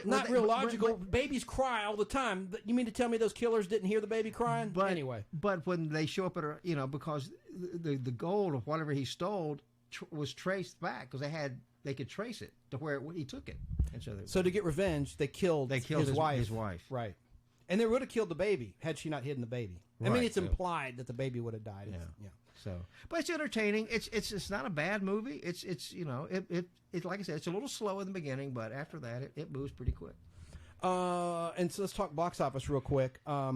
Not real logical. Babies cry all the time. You mean to tell me those killers didn't hear the baby crying?
But
anyway.
But when they show up at because the gold of whatever he stole was traced back because they could trace it to where he took it. And
so to get revenge, they killed his wife.
His wife.
Right. And they would have killed the baby had she not hidden the baby. I mean, it's implied that the baby would have died.
Yeah. So, but it's entertaining. It's not a bad movie. It's like I said, it's a little slow in the beginning, but after that, it moves pretty quick.
And so let's talk box office real quick. I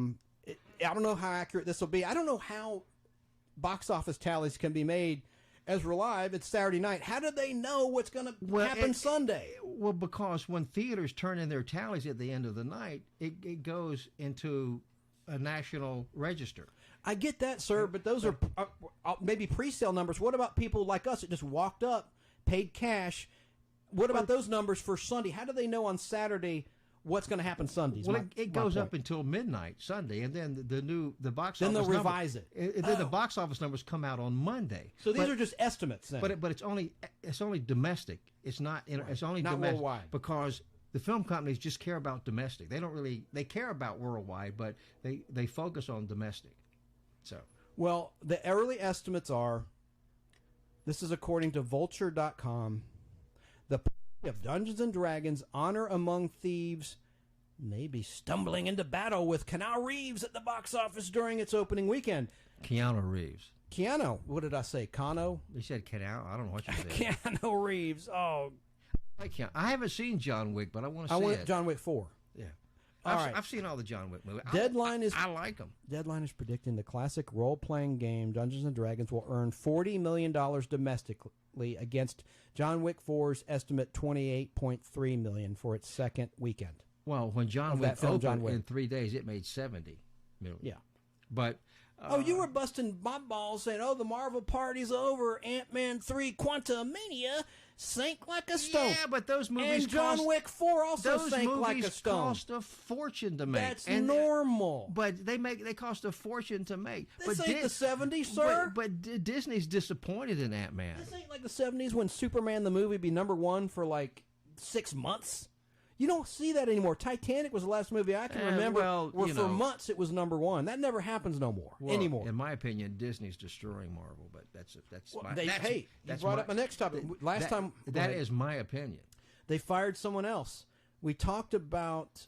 don't know how accurate this will be. I don't know how box office tallies can be made. As we're live, it's Saturday night. How do they know what's going to happen Sunday?
Well, because when theaters turn in their tallies at the end of the night, it goes into a national register.
I get that, sir, but those are maybe pre-sale numbers. What about people like us that just walked up, paid cash? What about those numbers for Sunday? How do they know on Saturday what's going to happen Sunday?
Well, it goes up until midnight Sunday, and then the box office.
Then they'll revise it.
Then the box office numbers come out on Monday.
So these are just estimates, then.
But it's only domestic. It's not. It's only
not
domestic
worldwide
because the film companies just care about domestic. They don't really. They care about worldwide, but they focus on domestic. So
well, the early estimates are. This is according to Vulture.com. The party of Dungeons and Dragons: Honor Among Thieves may be stumbling into battle with Keanu Reeves at the box office during its opening weekend.
Keanu Reeves.
What did I say? Kano?
You said Keanu. I don't know what you said.
Keanu Reeves. Oh,
I haven't seen John Wick, but I want to see it.
John Wick 4.
Yeah.
Right.
I've seen all the John Wick movies.
I
like them.
Deadline is predicting the classic role-playing game Dungeons and Dragons will earn $40 million domestically against John Wick 4's estimate $28.3 million for its second weekend.
Well, when John Wick opened in 3 days, it made $70 million.
Yeah.
But...
you were busting my balls saying, the Marvel party's over. Ant-Man 3 Quantumania sank like a stone.
Yeah, but those movies
and John Wick 4 also sank like a stone.
Cost a fortune to make.
That's normal.
But they cost a fortune to make.
This ain't the 70s, sir.
But Disney's disappointed in Ant-Man.
This ain't like the 70s when Superman the movie be number one for like 6 months. You don't see that anymore. Titanic was the last movie I can remember where for months it was number one. That never happens no more anymore.
In my opinion, Disney's destroying Marvel, but that's
you brought up my next topic. That
is my opinion.
They fired someone else. We talked about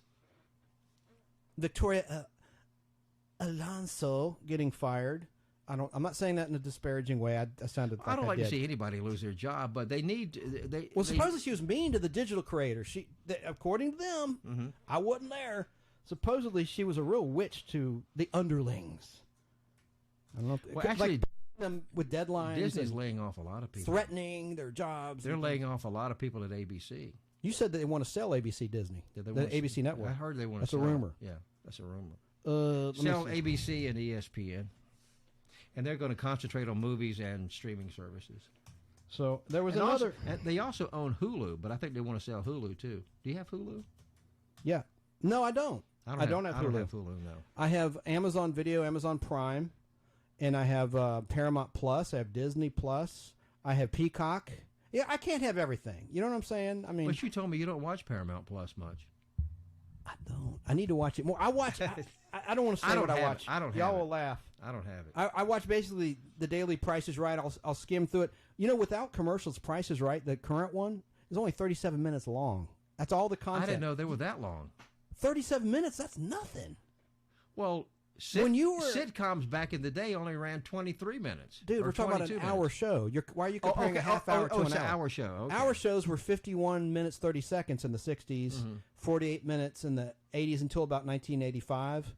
Victoria Alonso getting fired I'm not saying that in a disparaging way. I sounded like
I don't like to see anybody lose their job, but they need.
Supposedly she was mean to the digital creator. According to them, I wasn't there. Supposedly she was a real witch to the underlings. I don't know. Actually, them with deadlines.
Disney's laying off a lot of people,
threatening their jobs.
They're laying off a lot of people at ABC.
You said that they want to sell ABC Disney, the ABC network.
I heard they want to.
That's
sell
a rumor.
Yeah, that's a rumor. Sell ABC and ESPN. And they're going to concentrate on movies and streaming services.
So there was another.
They also own Hulu, but I think they want to sell Hulu too. Do you have Hulu?
Yeah. No, I don't. I don't have Hulu.
I don't have Hulu. No.
I have Amazon Video, Amazon Prime, and I have Paramount Plus. I have Disney Plus. I have Peacock. Yeah, I can't have everything. You know what I'm saying? I mean,
but you told me you don't watch Paramount Plus much.
I don't. I need to watch it more. I watch. I don't want to say what I watch.
I don't have
Y'all will laugh.
I don't have it.
I watch basically the daily Price is Right. I'll skim through it. You know, without commercials, Price is Right, the current one, is only 37 minutes long. That's all the content.
I didn't know they were that long.
37 minutes, that's nothing.
Well, sitcoms back in the day only ran 23 minutes.
Dude, we're talking about an hour show. Why are you comparing a half hour to an hour?
It's an hour show. Okay.
Hour shows were 51 minutes, 30 seconds in the 60s, 48 minutes in the 80s until about 1985.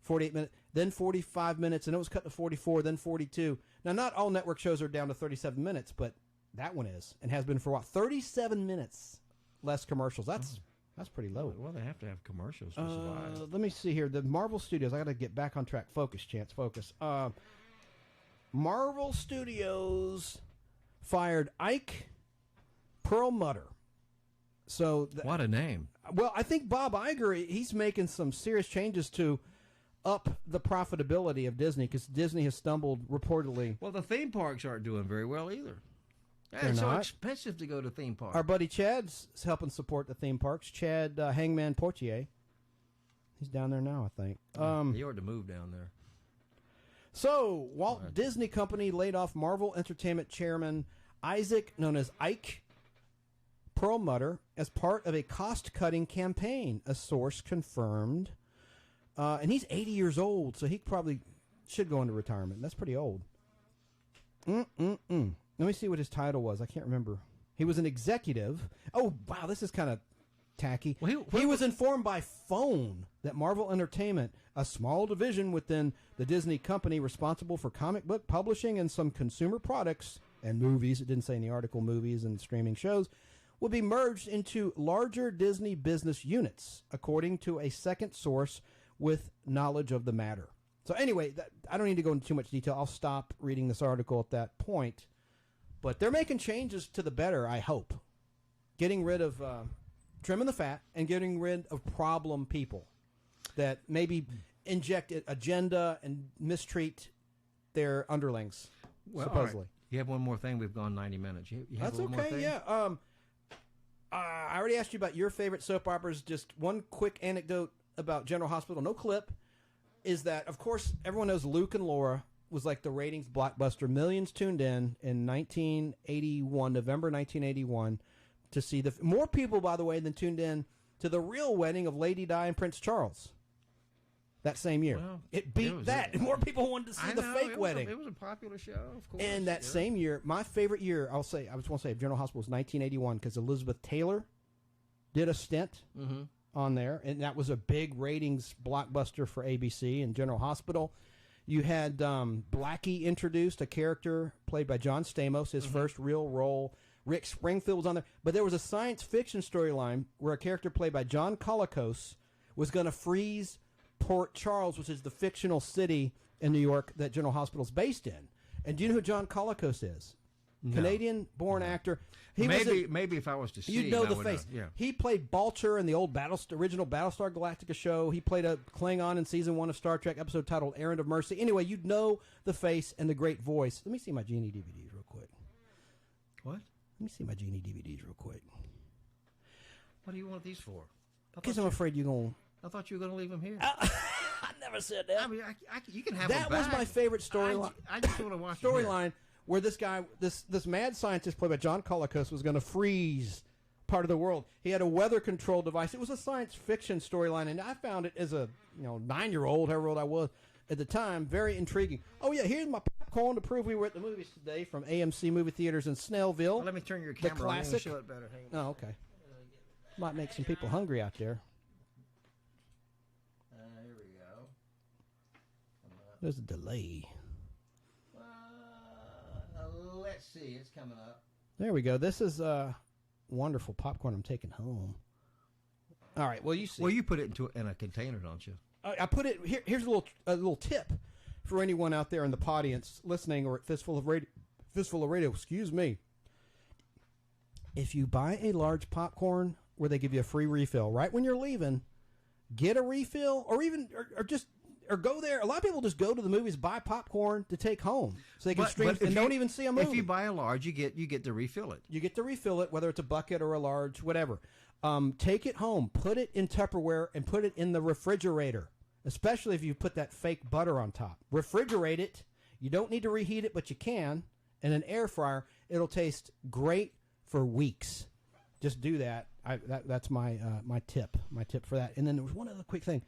48 minutes, then 45 minutes, and it was cut to 44, then 42. Now, not all network shows are down to 37 minutes, but that one is, and has been for a while. 37 minutes less commercials. That's pretty low.
Well, they have to have commercials to survive.
Let me see here. The Marvel Studios, I got to get back on track. Focus, Chance, focus. Marvel Studios fired Ike Perlmutter. So
what a name.
Well, I think Bob Iger, he's making some serious changes to up the profitability of Disney, because Disney has stumbled reportedly.
Well, the theme parks aren't doing very well either.
They're
it's so
not.
expensive to go to theme parks.
Our buddy Chad's helping support the theme parks. Chad Hangman Portier. He's down there now, I think.
He ought to move down there.
So, Walt Disney Company laid off Marvel Entertainment chairman Isaac, known as Ike Perlmutter, as part of a cost-cutting campaign, a source confirmed. And he's 80 years old, so he probably should go into retirement. That's pretty old. Let me see what his title was. I can't remember. He was an executive. Oh, wow, this is kind of tacky. Well, he was informed by phone that Marvel Entertainment, a small division within the Disney company responsible for comic book publishing and some consumer products and movies, it didn't say in the article movies and streaming shows, would be merged into larger Disney business units, according to a second source with knowledge of the matter. So anyway, I don't need to go into too much detail. I'll stop reading this article at that point. But they're making changes to the better, I hope. Getting rid of, trimming the fat and getting rid of problem people that maybe inject agenda and mistreat their underlings, supposedly.
Right. You have one more thing. We've gone 90 minutes. You have
That's
one more
okay,
thing?
yeah. I already asked you about your favorite soap operas. Just one quick anecdote about General Hospital, no clip, is that, of course, everyone knows Luke and Laura was like the ratings blockbuster. Millions tuned in 1981, November 1981, to see more people, by the way, than tuned in to the real wedding of Lady Di and Prince Charles that same year.
Well,
it beat that. More people wanted to see the fake wedding.
It was a popular show, of course.
And that same year, my favorite year, I just want to say General Hospital was 1981, because Elizabeth Taylor did a stint on there, and that was a big ratings blockbuster for ABC and General Hospital. You had Blackie introduced, a character played by John Stamos, his first real role. Rick Springfield was on there. But there was a science fiction storyline where a character played by John Colicos was going to freeze Port Charles, which is the fictional city in New York that General Hospital is based in. And do you know who John Colicos is? No. Canadian-born actor.
Maybe if I was to see him,
you'd know the face.
Yeah.
He played Balcher in the old original Battlestar Galactica show. He played a Klingon in season 1 of Star Trek, episode titled Errand of Mercy. Anyway, you'd know the face and the great voice. Let me see my Jeannie DVDs real quick.
What?
Let me see my Jeannie DVDs real quick.
What do you want these for?
Because I'm afraid you're going to...
I thought you were going to leave them here.
I never said that.
I mean, you can have
that
them back.
was my favorite storyline.
I just want to watch
storyline where this guy, this mad scientist played by John Colicos, was going to freeze part of the world. He had a weather control device. It was a science fiction storyline, and I found it as a 9-year-old, however old I was, at the time, very intriguing. Oh, yeah, here's my popcorn to prove we were at the movies today from AMC Movie Theaters in Snellville.
Well, let me turn your camera
the classic.
on and show it better. Hang on.
Oh, okay. Might make some people hungry out there.
Here we go.
There's a delay.
Let's see. It's coming up.
There we go. This is wonderful popcorn I'm taking home. All right. Well, you see.
Well, you put it in a container, don't you?
I put it here. Here's a little tip for anyone out there in the audience listening or at Fistful of Radio. Excuse me. If you buy a large popcorn where they give you a free refill right when you're leaving, get a refill, or go there. A lot of people just go to the movies, buy popcorn to take home, so they can stream and don't even see a movie.
If you buy a large, you get to refill it.
You get to refill it, whether it's a bucket or a large, whatever. Take it home, put it in Tupperware, and put it in the refrigerator, especially if you put that fake butter on top. Refrigerate it. You don't need to reheat it, but you can. In an air fryer, it'll taste great for weeks. Just do that. That's my tip. My tip for that. And then there was one other quick thing.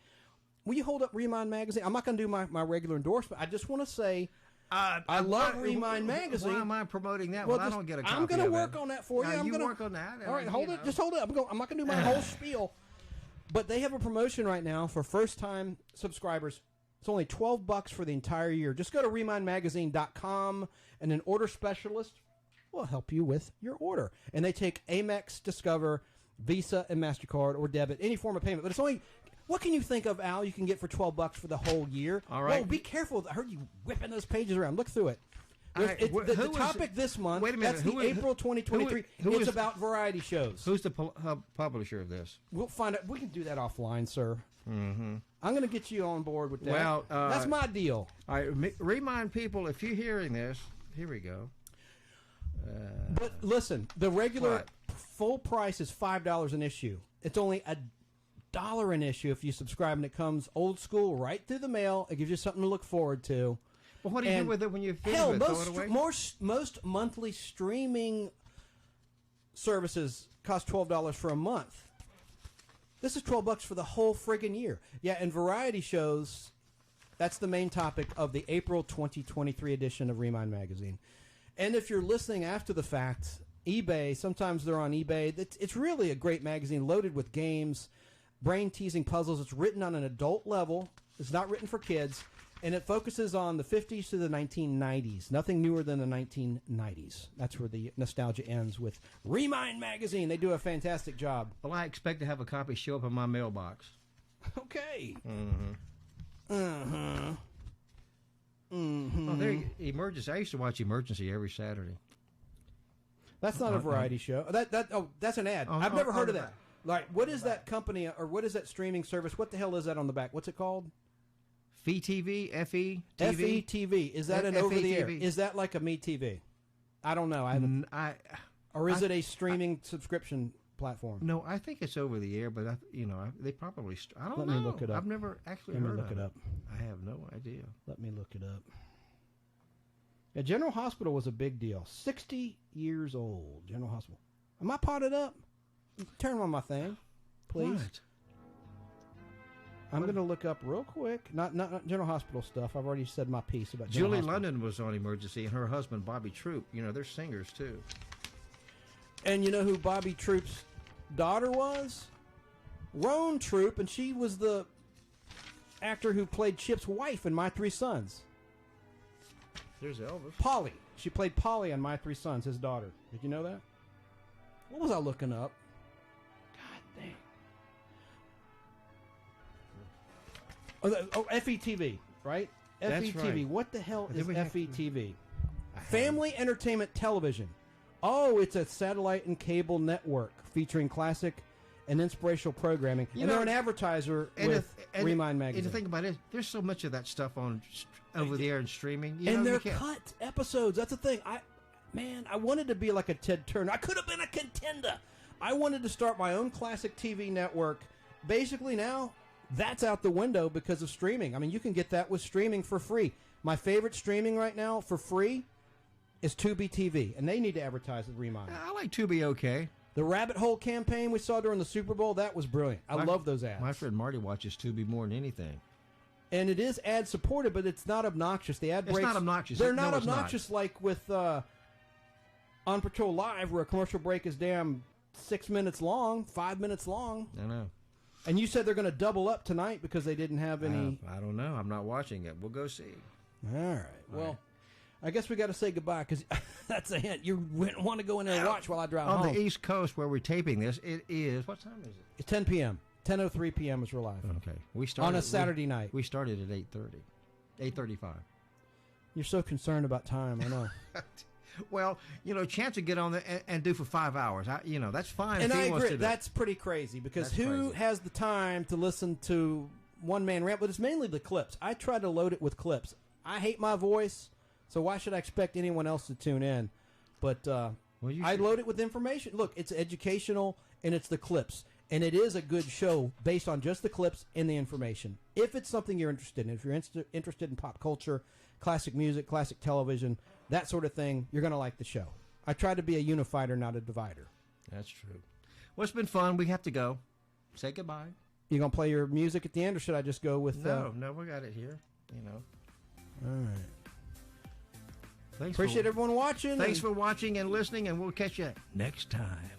Will you hold up Remind Magazine? I'm not going to do my regular endorsement. I just want to say I love Remind Magazine.
Why am I promoting that? Well, I don't get a copy.
I'm going to work on that for you. I'm
gonna work on that.
All right, hold it. Just hold it up. I'm not going to do my whole spiel. But they have a promotion right now for first-time subscribers. It's only $12 for the entire year. Just go to remindmagazine.com, and an order specialist will help you with your order. And they take Amex, Discover, Visa, and MasterCard, or debit, any form of payment. But it's only... What can you think of, Al, you can get for $12 for the whole year?
All right.
Whoa, be careful. I heard you whipping those pages around. Look through it. The topic this month,
wait a minute,
that's the April 2023. It's about variety shows.
Who's the publisher of this?
We'll find out. We can do that offline, sir.
Mm-hmm.
I'm going to get you on board with that.
Well,
that's my deal.
All right, remind people, if you're hearing this, here we go.
But listen, the regular full price is $5 an issue. It's only $1 an issue if you subscribe, and it comes old school right through the mail. It gives you something to look forward to.
Well, what do you do with it when you finish
it?
Throw it away?
Most monthly streaming services cost $12 for a month. This is $12 for the whole friggin' year. Yeah, and variety shows, that's the main topic of the April 2023 edition of Remind Magazine. And if you're listening after the fact, eBay, sometimes they're on eBay. It's really a great magazine loaded with games, brain-teasing puzzles. It's written on an adult level. It's not written for kids. And it focuses on the 50s to the 1990s. Nothing newer than the 1990s. That's where the nostalgia ends with Remind Magazine. They do a fantastic job.
Well, I expect to have a copy show up in my mailbox.
Okay.
Mm-hmm.
Uh-huh. Mm-hmm.
Oh, there, Emergency. I used to watch Emergency every Saturday.
That's not a variety show. That's an ad. I've never heard of that. Like, what is that company, or what is that streaming service? What the hell is that on the back? What's it called?
FETV? F-E-TV?
F-E-TV. Is that an over-the-air? Is that like a MeTV? I don't know. I haven't. Or is it a streaming subscription platform?
No, I think it's over the air, but they probably. I don't know.
Let me look it up.
I've never actually heard of it.
Let me look it up.
I have no idea.
Let me look it up. Yeah, General Hospital was a big deal. 60 years old, General Hospital. Am I potted up? Turn on my thing, please.
What?
I'm going to look up real quick. Not General Hospital stuff. I've already said my piece about General
Julie
Hospital.
London was on Emergency, and her husband, Bobby Troop. They're singers, too.
And you know who Bobby Troop's daughter was? Roan Troop, and she was the actor who played Chip's wife in My Three Sons.
There's Elvis.
Polly. She played Polly on My Three Sons, his daughter. Did you know that? What was I looking up? God dang. Oh, FETV, right?
That's
FETV.
right.
What the hell is FETV? Family Entertainment Television. Oh, it's a satellite and cable network featuring classic and inspirational programming. And they're an advertiser with Remind Magazine.
And the thing about it, there's so much of that stuff on over the air and streaming.
And they're cut episodes. That's the thing. I wanted to be like a Ted Turner. I could have been a contender. I wanted to start my own classic TV network. Basically now, that's out the window because of streaming. I mean, you can get that with streaming for free. My favorite streaming right now for free is Tubi TV, and they need to advertise with Remind.
I like Tubi okay.
The rabbit hole campaign we saw during the Super Bowl, that was brilliant. I love those ads.
My friend Marty watches Tubi more than anything.
And it is ad supported, but it's not obnoxious. The ad breaks.
It's not obnoxious.
They're not obnoxious like with On Patrol Live, where a commercial break is 6 minutes long, 5 minutes long.
I know.
And you said they're going to double up tonight because they didn't have any.
I don't know. I'm not watching it. We'll go see.
All right. Well, I guess we got to say goodbye because that's a hint. You want to go in there and watch while I drive home.
On the East Coast where we're taping this, it is. What time is it?
It's 10 p.m. 10:03 p.m. is we're live.
Okay. We started
on a Saturday night.
We started at 8:30. 8:35. You're
so concerned about time. I know.
Well, Chance would get on there and do for 5 hours. That's fine.
And
if he
I
wants
agree.
to
That's pretty crazy because who has the time to listen to one man rant? But it's mainly the clips. I try to load it with clips. I hate my voice, so why should I expect anyone else to tune in? But I load it with information. Look, it's educational and it's the clips. And it is a good show based on just the clips and the information. If it's something you're interested in, if you're interested in pop culture, classic music, classic television, that sort of thing, you're going to like the show. I try to be a unifier, not a divider.
That's true. Well, it's been fun. We have to go. Say goodbye.
You going to play your music at the end, or should I just go with...
No, we got it here.
All right. Appreciate everyone watching.
Thanks for watching and listening, and we'll catch you next time.